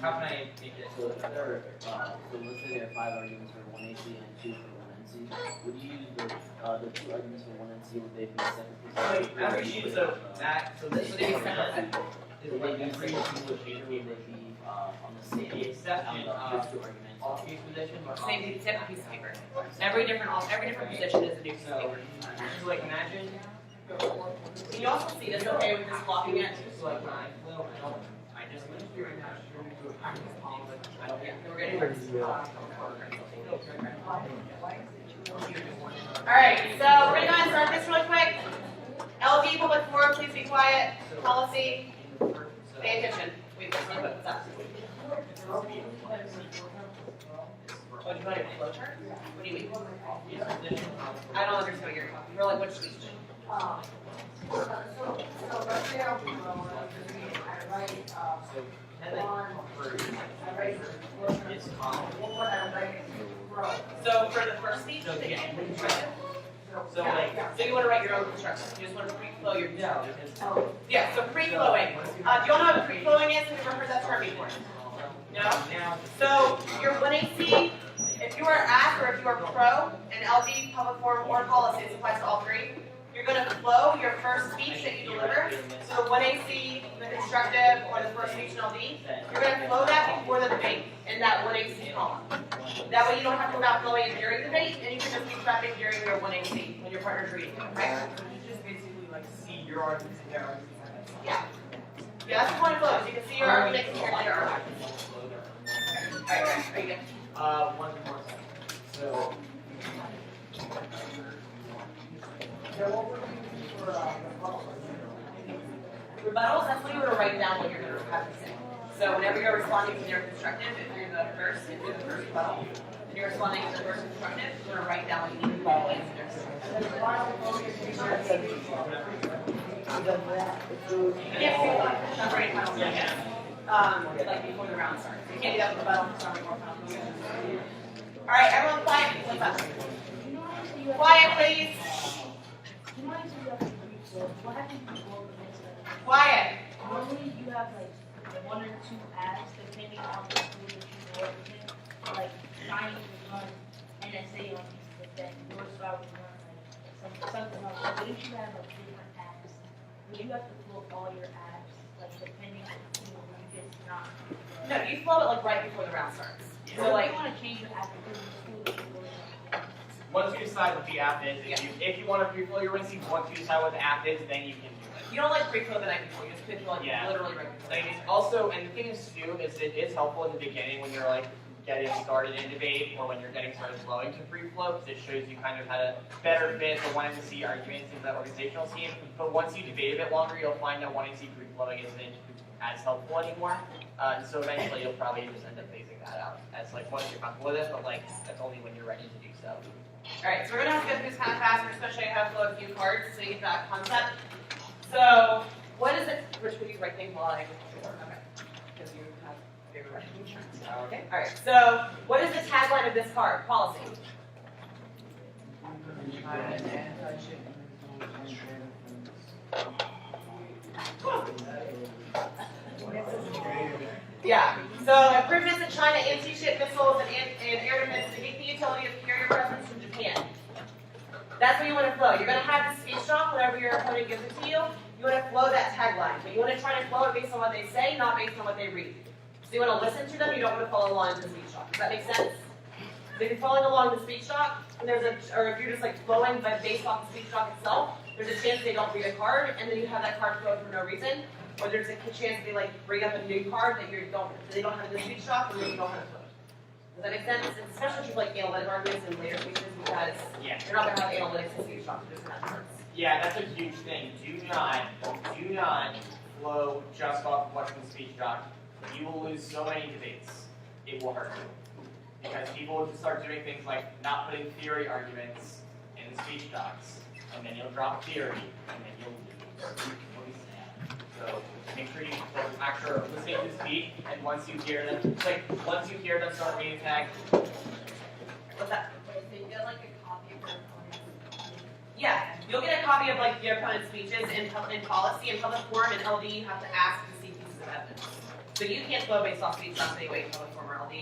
How can I make it? So if there are, so let's say there are 5 arguments for one AC and 2 for one NC. Would you use the 2 arguments for one NC? Would they be separate pieces? So every sheet, so that, so this would be separate. Is Would like they be every separate pieces of paper? Would they be on the same? the exception There's of 2 arguments. all case position, but Same separate piece of paper. Every different position is a new piece of paper. So like imagine, Can you also see this okay with just blocking it? so like when I flow, I just went through right now, show me to a practice problem, but I don't get. We're getting worse. Alright, so we're gonna go ahead and start this really quick. LD public forum, please be quiet. Policy, pay attention. Wait, what's really quick, what's that? What do you want a flow chart? What do you mean? I don't understand what you're talking. You're like, which speech? So for the first speech, So, yeah. so you want to write your own construction. You just want to pre-flow your. No, because. Yeah, so pre-flowing. Do you all know what pre-flowing is? Have you ever heard that term before? No? So your 1AC, if you are asked or if you are pro in LD, public forum, or policy, this applies to all three, you're going to flow your first speech that you deliver. So the 1AC, the constructive, or the first speech in LD, you're going to flow that before the debate in that 1AC column. That way you don't have to worry about flowing it during the debate, and you can just be prepping during your 1AC when your partner's reading it, right? You just basically like see your arguments and their arguments. Yeah. Yeah, that's the point of flow, is you can see your arguments and hear their arguments. Alright, are you good? One more second. So. Rebuttals, that's when you want to write down what you're going to have to say. So whenever you're responding to their constructive, if you're the first rebuttal, and you're responding to the first constructive, you're going to write down what you need to rebuttal answer. Yes, that's right, final sentence. Like before the round starts. You can't do that with rebuttal, it's not more final. Alright, everyone quiet. What's up? Quiet, please. What happens before the next level? Quiet. Normally you have like 1 or 2 acts depending on the school that you work in. Like science would run NSA on these, but then your star would run like something else. But if you have like different acts, would you have to flow all your acts like depending on the school, or you just not? No, you flow it like right before the round starts. So So like, you want to change your act because the school that you work in. Once you decide what the app is, if you want to pre-flow your rinsing, once you decide what the app is, then you can do it. you don't like pre-flow the night before, you just pre-flow like Yeah. literally right before. Like, also, and the thing is too, is it is helpful in the beginning when you're like getting started in debate or when you're getting started flowing to pre-flow, because it shows you kind of how to better fit the wanting to see arguments into that organizational scheme. But once you debate a bit longer, you'll find that wanting to see pre-flowing isn't as helpful anymore. And so eventually you'll probably just end up phasing that out as like once you're comfortable with it, but like that's only when you're ready to do so. Alright, so we're gonna have to go through this kind of fast, we're just gonna show you how to flow a few cards so you get that concept. So, what is it, Rich, would you write things while I go? Okay, because you have favorite writing insurance. Okay, alright, so what is the tagline of this card? Policy. Yeah, so improvements in China, anti-ship missiles, and air defense to meet the utility of carrier presence from Japan. That's what you want to flow. You're going to have the speech talk whenever your opponent gives it to you. You want to flow that tagline, but you want to try to flow it based on what they say, not based on what they read. So you want to listen to them, you don't want to follow along to the speech talk. Does that make sense? So if you're following along the speech talk, and or if you're just like flowing but based off the speech talk itself, there's a chance they don't read a card, and then you have that card flow for no reason. Or there's a chance they like bring up a new card that they don't have in the speech talk, and then you don't have it flow. Does that make sense? And especially with like analytic arguments and later speeches, because Yeah. you're not going to have analytics in speech talk, just not cards. Yeah, that's a huge thing. Do not flow just off what's in the speech doc. You will lose so many debates. It will hurt you. Because people will just start doing things like not putting theory arguments in the speech docs. And then you'll drop theory, and then you'll lose. Really sad. So make sure you actually listen to the speech, and once you hear them start reading tag. What's that? Wait, so you get like a copy of your opponent's Yeah, you'll get a copy of like your opponent's speeches in policy and public forum and LD. You have to ask to see pieces of evidence. So you can't flow based off speech shots anyway in public forum or LD.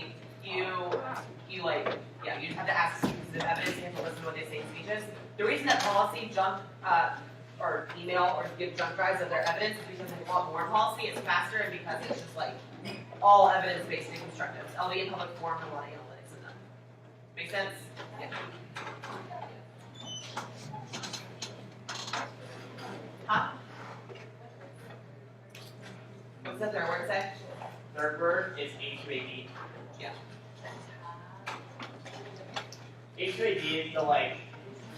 You like, yeah, you just have to ask to see pieces of evidence. You have to listen to what they say in speeches. The reason that policy jump or email or give jump drives of their evidence is because they want more policy. It's faster and because it's just like all evidence based and constructive. LD and public forum have a lot of analytics in them. Make sense? Yeah. Huh? What's that third word say? Third word is H2AD. Yeah. H2AD is the like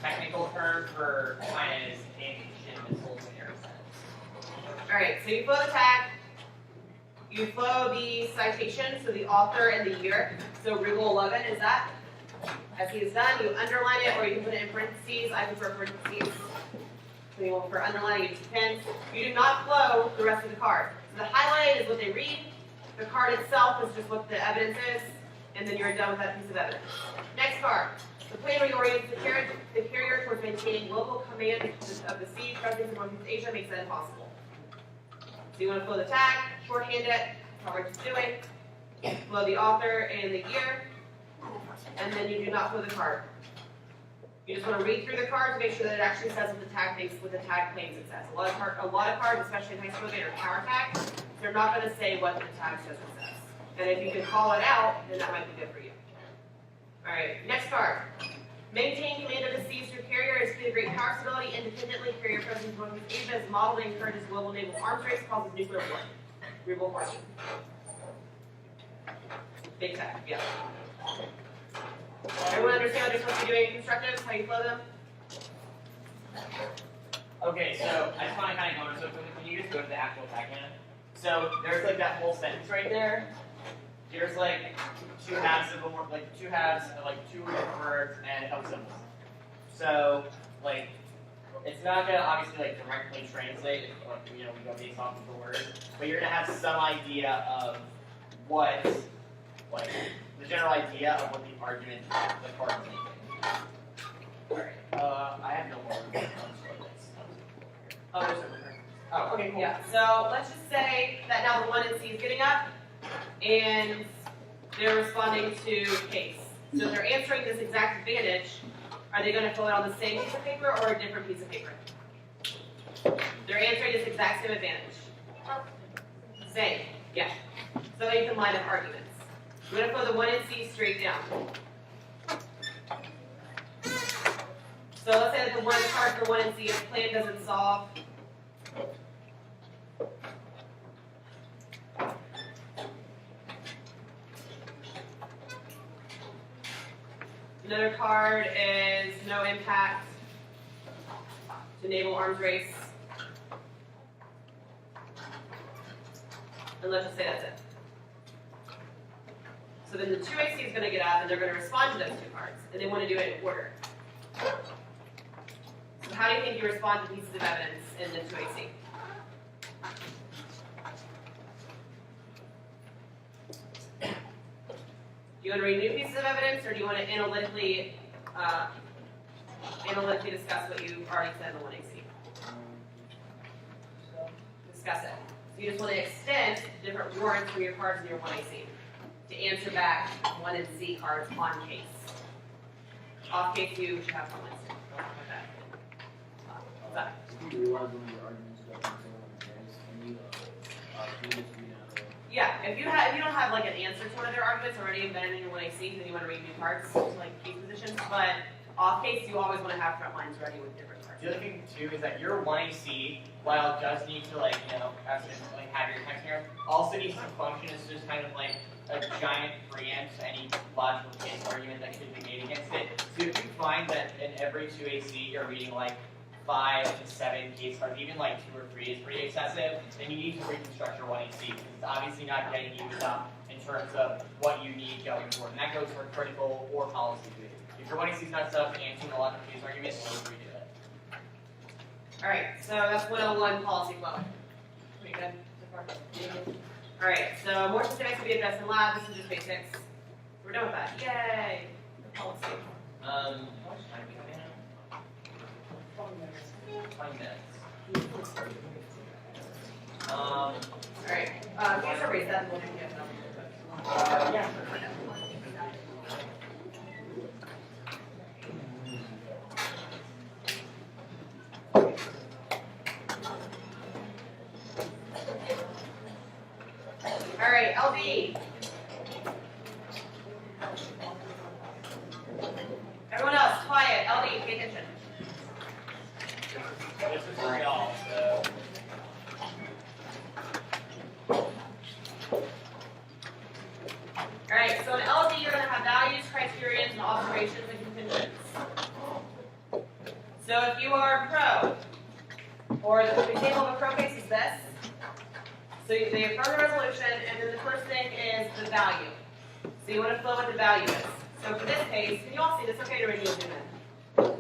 technical term for kind of ammunition, missiles, and air defense. Alright, so you flow the tag, you flow the citation, so the author and the year. So Rule 11 is that. As he is done, you underline it or you can put it in parentheses. I prefer parentheses. So you will for underlining, use pins. You do not flow the rest of the card. So the highlight is what they read. The card itself is just what the evidence is, and then you're done with that piece of evidence. Next card. The plan reorients the carrier towards maintaining local command of the sea presence in Northeast Asia makes that impossible. So you want to flow the tag, shorthand it, that's how we're just doing. Flow the author and the year, and then you do not flow the card. You just want to read through the card to make sure that it actually says what the tag claims it says. A lot of cards, especially in high school, are power tags. They're not going to say what the tag says it says. And if you can call it out, then that might be good for you. All right, next card. Maintain command of the seas through carrier is key to great power stability. Independently, carrier presence in Northeast Asia is modeled and encourages global naval arms race, causes nuclear war. Rule 14. Big tag, yeah. Everyone understand what they're supposed to be doing in constructives, how you flow them? Okay, so I just want to kind of go over, so when you just go to the actual tag hand, so there's like that whole sentence right there. There's like two halves of two words and a couple symbols. So like it's not gonna obviously like directly translate if like, we go based off of the word, but you're gonna have some idea of what like the general idea of what the argument the card is making. Alright. I have no more. Oh, there's a Oh, okay, cool. Yeah, so let's just say that now the 1 in C is getting up, and they're responding to case. So if they're answering this exact advantage, are they going to fill it on the same piece of paper or a different piece of paper? They're answering this exact same advantage. Same, yeah. So you can line up arguments. We're going to put the 1 in C straight down. So let's say that the one card for 1 in C is plan doesn't solve. Another card is no impact to naval arms race. And let's just say that's it. So then the 2AC is going to get up and they're going to respond to those two cards. And they want to do it in order. So how do you think you respond to pieces of evidence in the 2AC? Do you want to read new pieces of evidence, or do you want to analytically discuss what you already said in the 1AC? Discuss it. So you just want to extend different warrants from your cards in your 1AC to answer back 1 and C cards on case. Off case, you should have comments. What's that? If you realize one of your arguments doesn't say one of theirs, and you just read out of Yeah, if you don't have like an answer to one of their arguments already embedded in your 1AC, then you want to read new parts, like key positions. But off case, you always want to have front lines ready with different parts. The other thing too is that your 1AC, while it does need to have your text here, also needs to function as just kind of like a giant preamp to any logical case argument that could be made against it. So if you find that in every 2AC you're reading like 5 to 7 case cards, even like 2 or 3 is pretty excessive, then you need to reconstruct your 1AC because it's obviously not getting you enough in terms of what you need going forward. And that goes for critical or policy too. If your 1AC is not set up to answer a lot of case arguments, you need to redo it. Alright, so that's 101 policy flow. Pretty good so far. Alright, so more specifics will be addressed in lab. This is just basics. We're done with that. Yay! Policy. How much time do we have now? 20 minutes. Alright, can you erase that and we'll do it again? Yeah. Alright, LD. Everyone else, quiet. LD, pay attention. This is for y'all, so. Alright, so in LD you're going to have values, criterions, and observations and contingents. So if you are pro, or the example of a pro case is this. So they affirm the resolution, and then the first thing is the value. So you want to flow what the value is. So for this case, can you all see this? Okay to radio zoom in.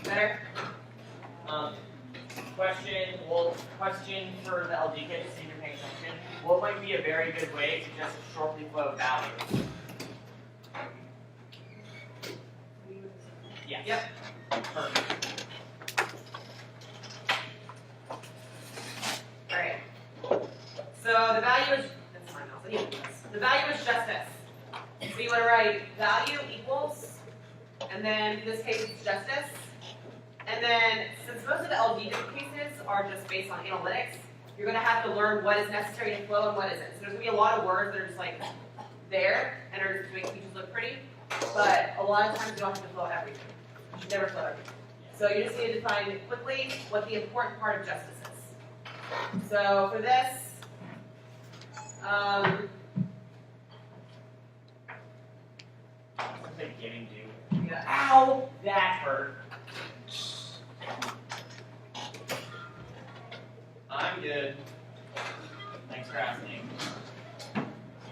Better? Question for the LD kit, to see if you're paying attention. What might be a very good way to just shortly flow values? Yes. Yep. Perfect. Alright. So the value is, that's fine, I'll do this. The value is justice. So you want to write value equals, and then in this case it's justice. And then, since most of the LD cases are just based on analytics, you're going to have to learn what is necessary to flow and what isn't. So there's going to be a lot of words that are just like there and are just to make features look pretty, but a lot of times you don't have to flow everything. You should never flow everything. So you just need to define quickly what the important part of justice is. So for this, Something giving due. yeah. Ow! That hurt. I'm good. Thanks for asking.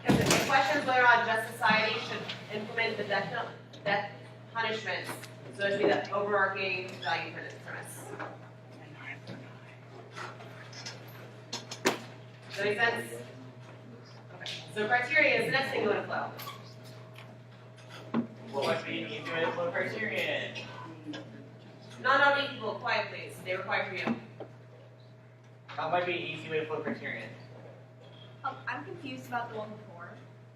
Because the questions later on, just society should implement the death punishments. So it should be the overarching value premise. Does that make sense? Okay. So criteria is the next thing you want to flow. What might be an easy way to flow criterion? Non-OD people, quiet please. They were quiet for you. How might be an easy way to flow criterion? I'm confused about the one before.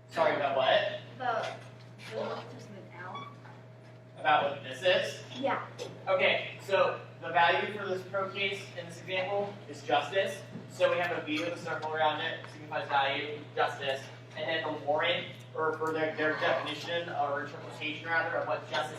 Sorry about what? The one just went out. About what this is? Yeah. Okay, so the value for this pro case in this example is justice. So we have a V with a circle around it, signifies value, justice, and then the warrant, or for their definition or interpretation rather of what justice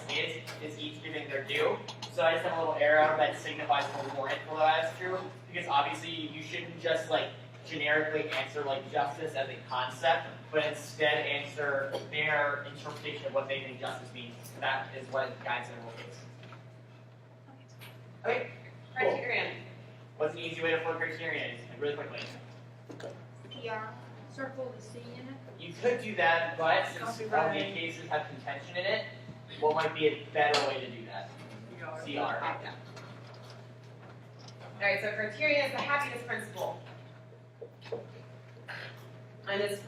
is each giving their due. So I just have a little arrow that signifies the warrant flow as true, because obviously you shouldn't just like generically answer like justice as a concept, but instead answer their interpretation of what they think justice means. That is what guides their whole case. Okay, cool. Criterion. What's an easy way to flow criterion? Really quickly. PR. Circle the C in it. You could do that, but since Copyright. LD cases have contention in it, what might be a better way to do that? CR. Yeah. Alright, so criteria is the happiness principle. And this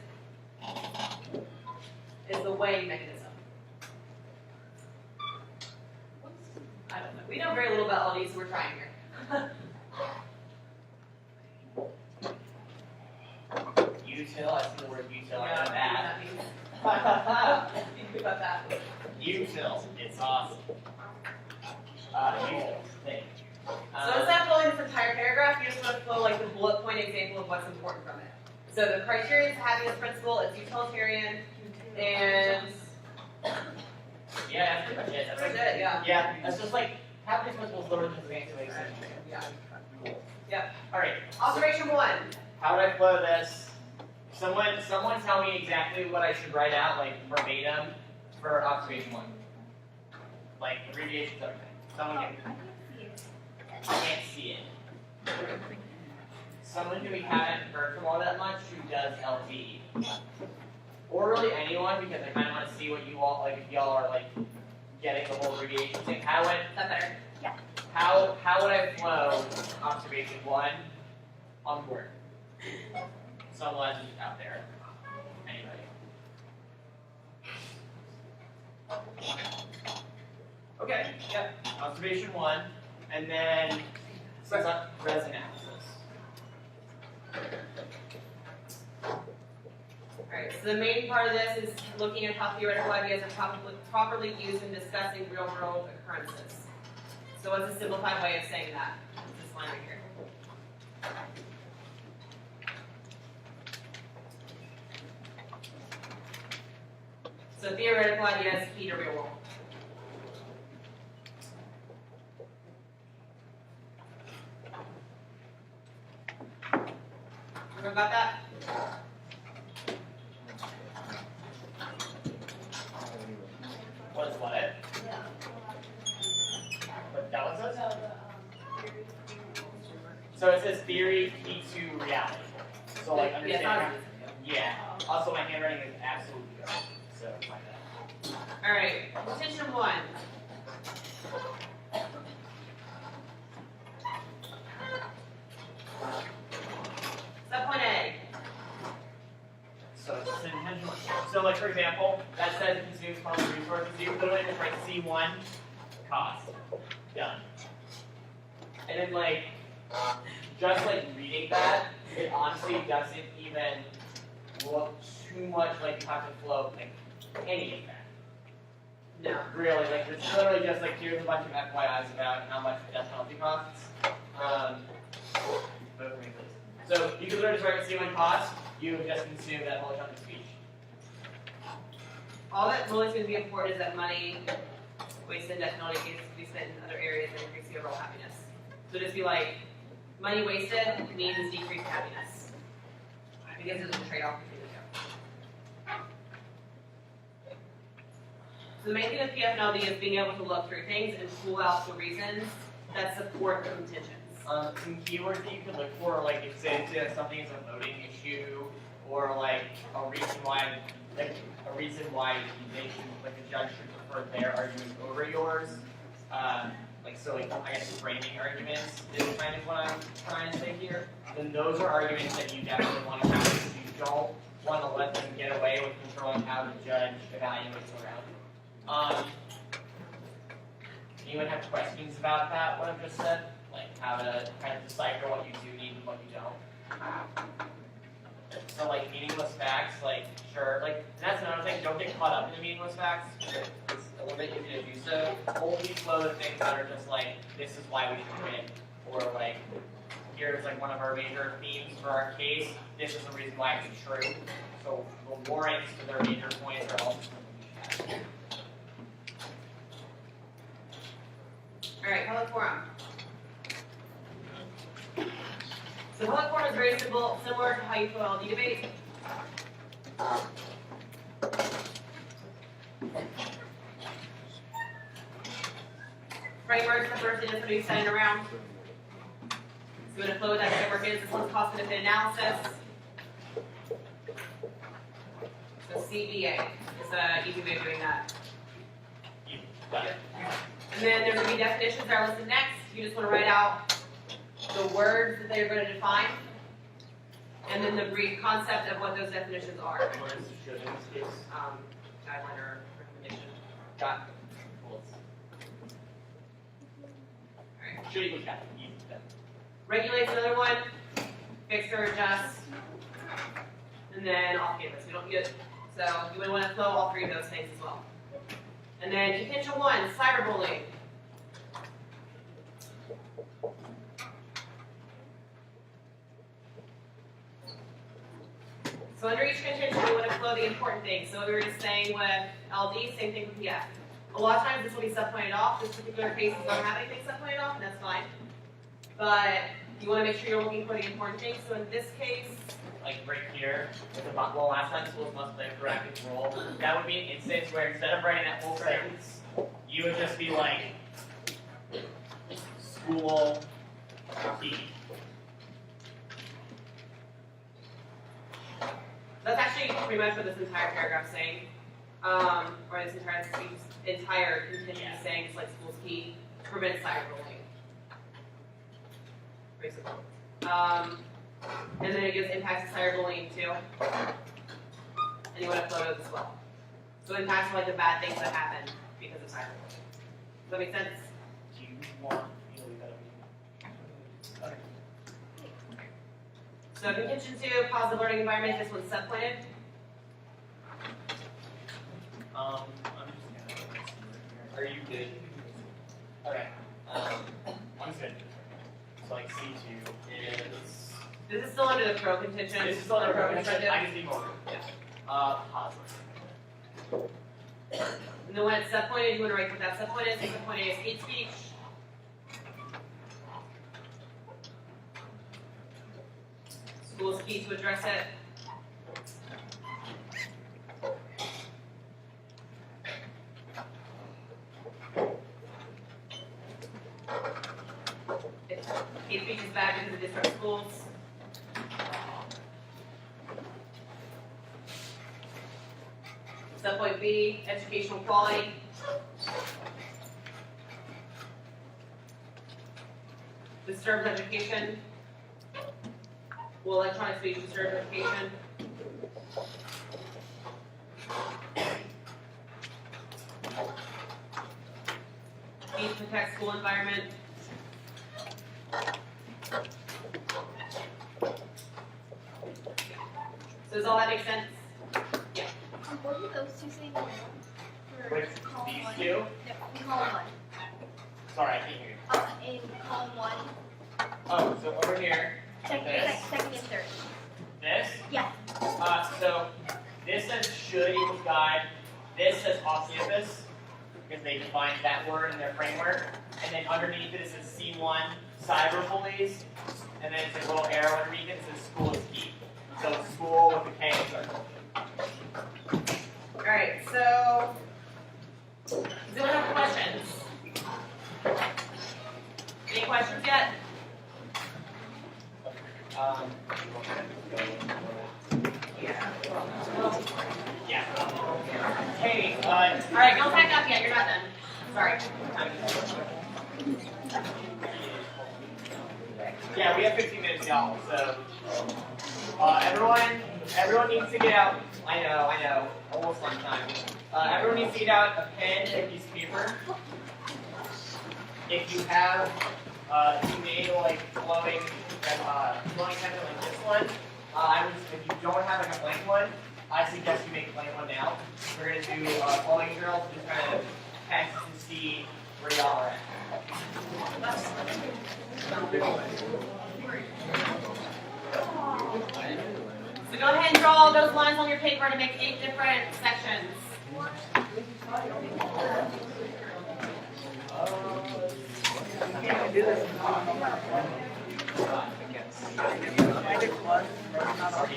is the weighing mechanism. I don't know. We know very little about LD, so we're trying here. Util, I see the word util, I know that that. means. Think about that. Util, it's awesome. Util, thing. So instead of flowing this entire paragraph, you just want to flow like the bullet point example of what's important from it. So the criteria is the happiness principle, it's utilitarian, and Yeah, that's pretty much it. that's it, yeah. Yeah, that's just like, happiness principle is literally just the answer makes sense. Yeah. Yep. Alright, Observation 1. how would I flow this? Someone tell me exactly what I should write out, like verbatim, for observation 1. Like abbreviations, everything. Someone can. I can't see it. Someone who we haven't heard from all that much who does LD. Or really anyone, because I kind of want to see what you all, like if y'all are like getting the whole abbreviation thing. Is that better? How would I flow observation 1 on board? Someone out there. Anybody? Okay, yep. Observation 1, and then res analysis. Alright, so the main part of this is looking at how theoretical ideas are properly used in discussing real world occurrences. So what's a simplified way of saying that? This line right here. So theoretical ideas key to real world. Everyone got that? What is what? What that one says? So it says theory key to reality. So like understand. Yeah. Also my handwriting is absolutely good. So like that. Alright, contention 1. Subpoint A. So it's an intentional. So like for example, that says it consumes public resources. You can literally just write C1 cost. Done. And then like just like reading that, it honestly doesn't even look too much like you have to float like any of that. No. Really, like it's literally just like here's a bunch of FYIs about how much death penalty costs. So you could literally just write C1 cost, you have just consumed that whole chunk of speech. All that really is going to be important is that money wasted in death penalty cases to be spent in other areas that increase the overall happiness. So just be like, money wasted means decreased happiness. Because there's a trade-off between the two. So the main thing with PFNLD is being able to look through things and pull out the reasons that support the contentions. Some keywords that you could look for, like if say something is a voting issue, or like a reason why they should, like the judge should prefer their argument over yours. Like so, like I guess framing arguments is kind of what I'm trying to say here. Then those are arguments that you definitely want to have. You don't want to let them get away with controlling how the judge evaluates around. Anyone have questions about that? What I've just said? Like how to kind of decipher what you do need and what you don't. So like meaningless facts, like sure, like that's another thing. Don't get caught up in the meaningless facts. It's a little bit easy to do so. Only flow the things that are just like this is why we should win, or like here's like one of our major themes for our case. This is the reason why it's true. So the warrants for their major points are also something we should have. All right, public forum. So public forum is very simple, similar to how you feel LD debate. Framework, the first thing that's going to be setting around. So we're going to flow with that framework is this one's cost benefit analysis. So CBA is an easy way of doing that. Got it. And then there's going to be definitions that are listed next. You just want to write out the words that they're going to define, and then the brief concept of what those definitions are. What is should in this case? Guideline or recommendation. Got should equals got. Regulates another one. Fix or adjust. And then off campus. We don't get so you would want to flow all three of those things as well. And then contention 1, cyberbullying. So under each contention, we want to flow the important things. So we were just saying with LD, same thing with PF. A lot of times this will be subpointed off. This particular case is don't have anything subpointed off, and that's fine. But you want to make sure you're looking for the important things. So in this case, like right here, with the well, last time schools must play a proactive role. That would be an instance where instead of writing that whole sentence, you would just be like, school key. that's actually pretty much what this entire paragraph is saying. Or this entire contention is saying it's like school's key to prevent cyberbullying. Basically. And then it gives impacts to cyberbullying too. And you want to flow those as well. So impacts are like the bad things that happen because of cyberbullying. Does that make sense? Do you want, we gotta So contention 2, positive learning environment, this one's subpointed. I'm just gonna. Are you good? Okay. I'm just gonna. So like C2 is. This is still under the pro contention. This is still under pro contention. contention. I just need more. Yeah. Positive. And then when it's subpointed, you want to write what that subpoint is. Subpoint is hate speech. School is key to address it. Hate speech is bad because it disrupts schools. Subpoint B, educational quality. Disturbs education. Will electronic speech disturb education? Need to protect school environment. So does all that make sense? What do those two say? Which, column these one? two? No, in column one. Sorry, I can't hear you. In column one, Oh, so over here, second, This? second and third. this. Yeah. So this says should equals guide. This says off campus because they defined that word in their framework. And then underneath it says C1 cyber bullies. And then it's a little arrow underneath it that says school is key. So it's school with the K in circle. Alright, so does anyone have questions? Any questions yet? Yeah. Hey, Alright, don't pack up yet, you're not done. Sorry. yeah, we have 15 minutes, y'all. So everyone needs to get out. I know, almost lunchtime. Everyone needs to get out a pen and a piece of paper. If you have, you made like flowing template like this one. If you don't have like a blank one, I suggest you make a blank one now. We're gonna do flowing drills, just kind of test and see where y'all are at. So go ahead and draw all those lines on your paper to make 8 different sections. Can't do this. I did one, not all.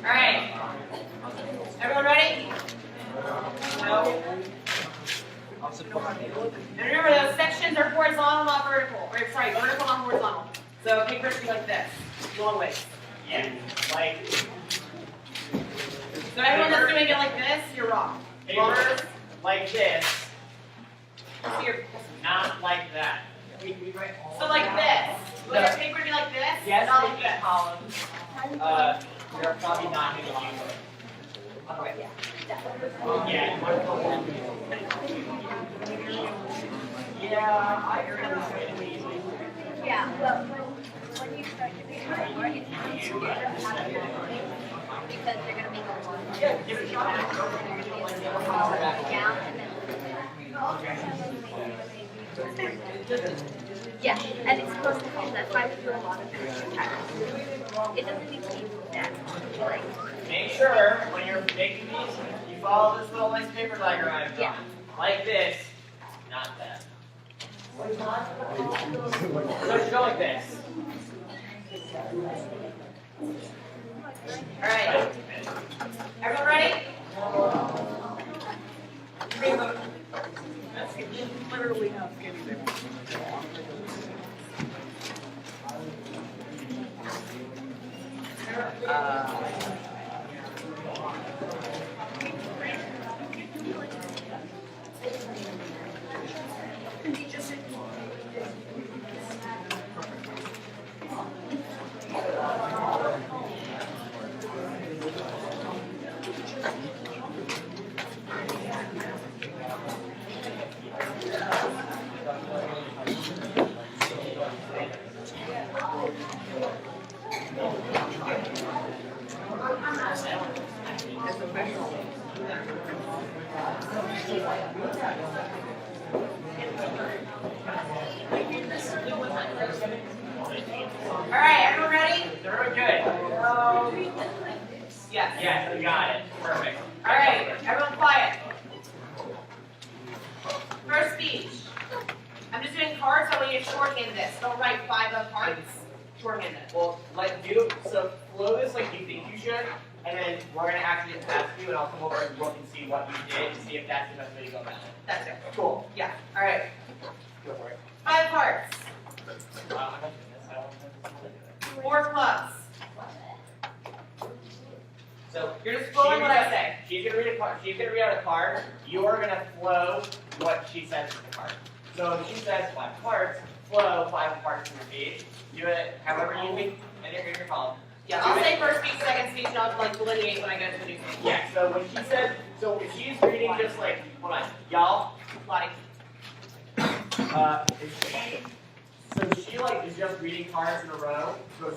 Alright. Everyone ready? No. And remember, those sections are horizontal, not vertical. Or sorry, vertical, not horizontal. So paper should be like this, long ways. Yeah, like So everyone that's doing it like this, you're wrong. papers like this, So you're- not like that. So like this. Will your paper be like this? Yes, Not like maybe this. columns. You're probably not going to use it. Yeah. Yeah, I agree. Yeah, but when you start doing it, more, it's easier to have it because they're gonna make a one. Yeah, give it a shot. Down and then. Yeah, and it's supposed to be, that's why we do a lot of picture patterns. It doesn't need to be that, like, Make sure when you're making these, you follow this little nice paper diagram I've drawn. Like this, not that. So just go like this. Alright. Everyone ready? Literally how skinny they want. All right, everyone ready? They're good. Yes. Yes, you got it. Perfect. All right, everyone quiet. First speech. I'm just doing cards, so I want you to shorthand this. Don't write 5 of cards. Shorthand it. Well, so flow this like you think you should, and then we're gonna actually just ask you, and I'll come over and look and see what you did, and see if that's the best way to go about it. That's it. Cool. Yeah. All right. Go for it. 5 cards. I'm not doing this. I don't know this. 4 clubs. So You're just flowing what I say. she's gonna read a card. She's gonna read out a card. You are gonna flow what she says to the card. So if she says 5 cards, flow 5 cards to your page. Do it however you think, and you're in your column. Yeah, I'll say first speech, second speech, and I'll like delineate when I go to the new speech. Yeah. So when she says, so if she's reading just like, hold on, y'all. Lottie. So she like is just reading cards in a row. Goes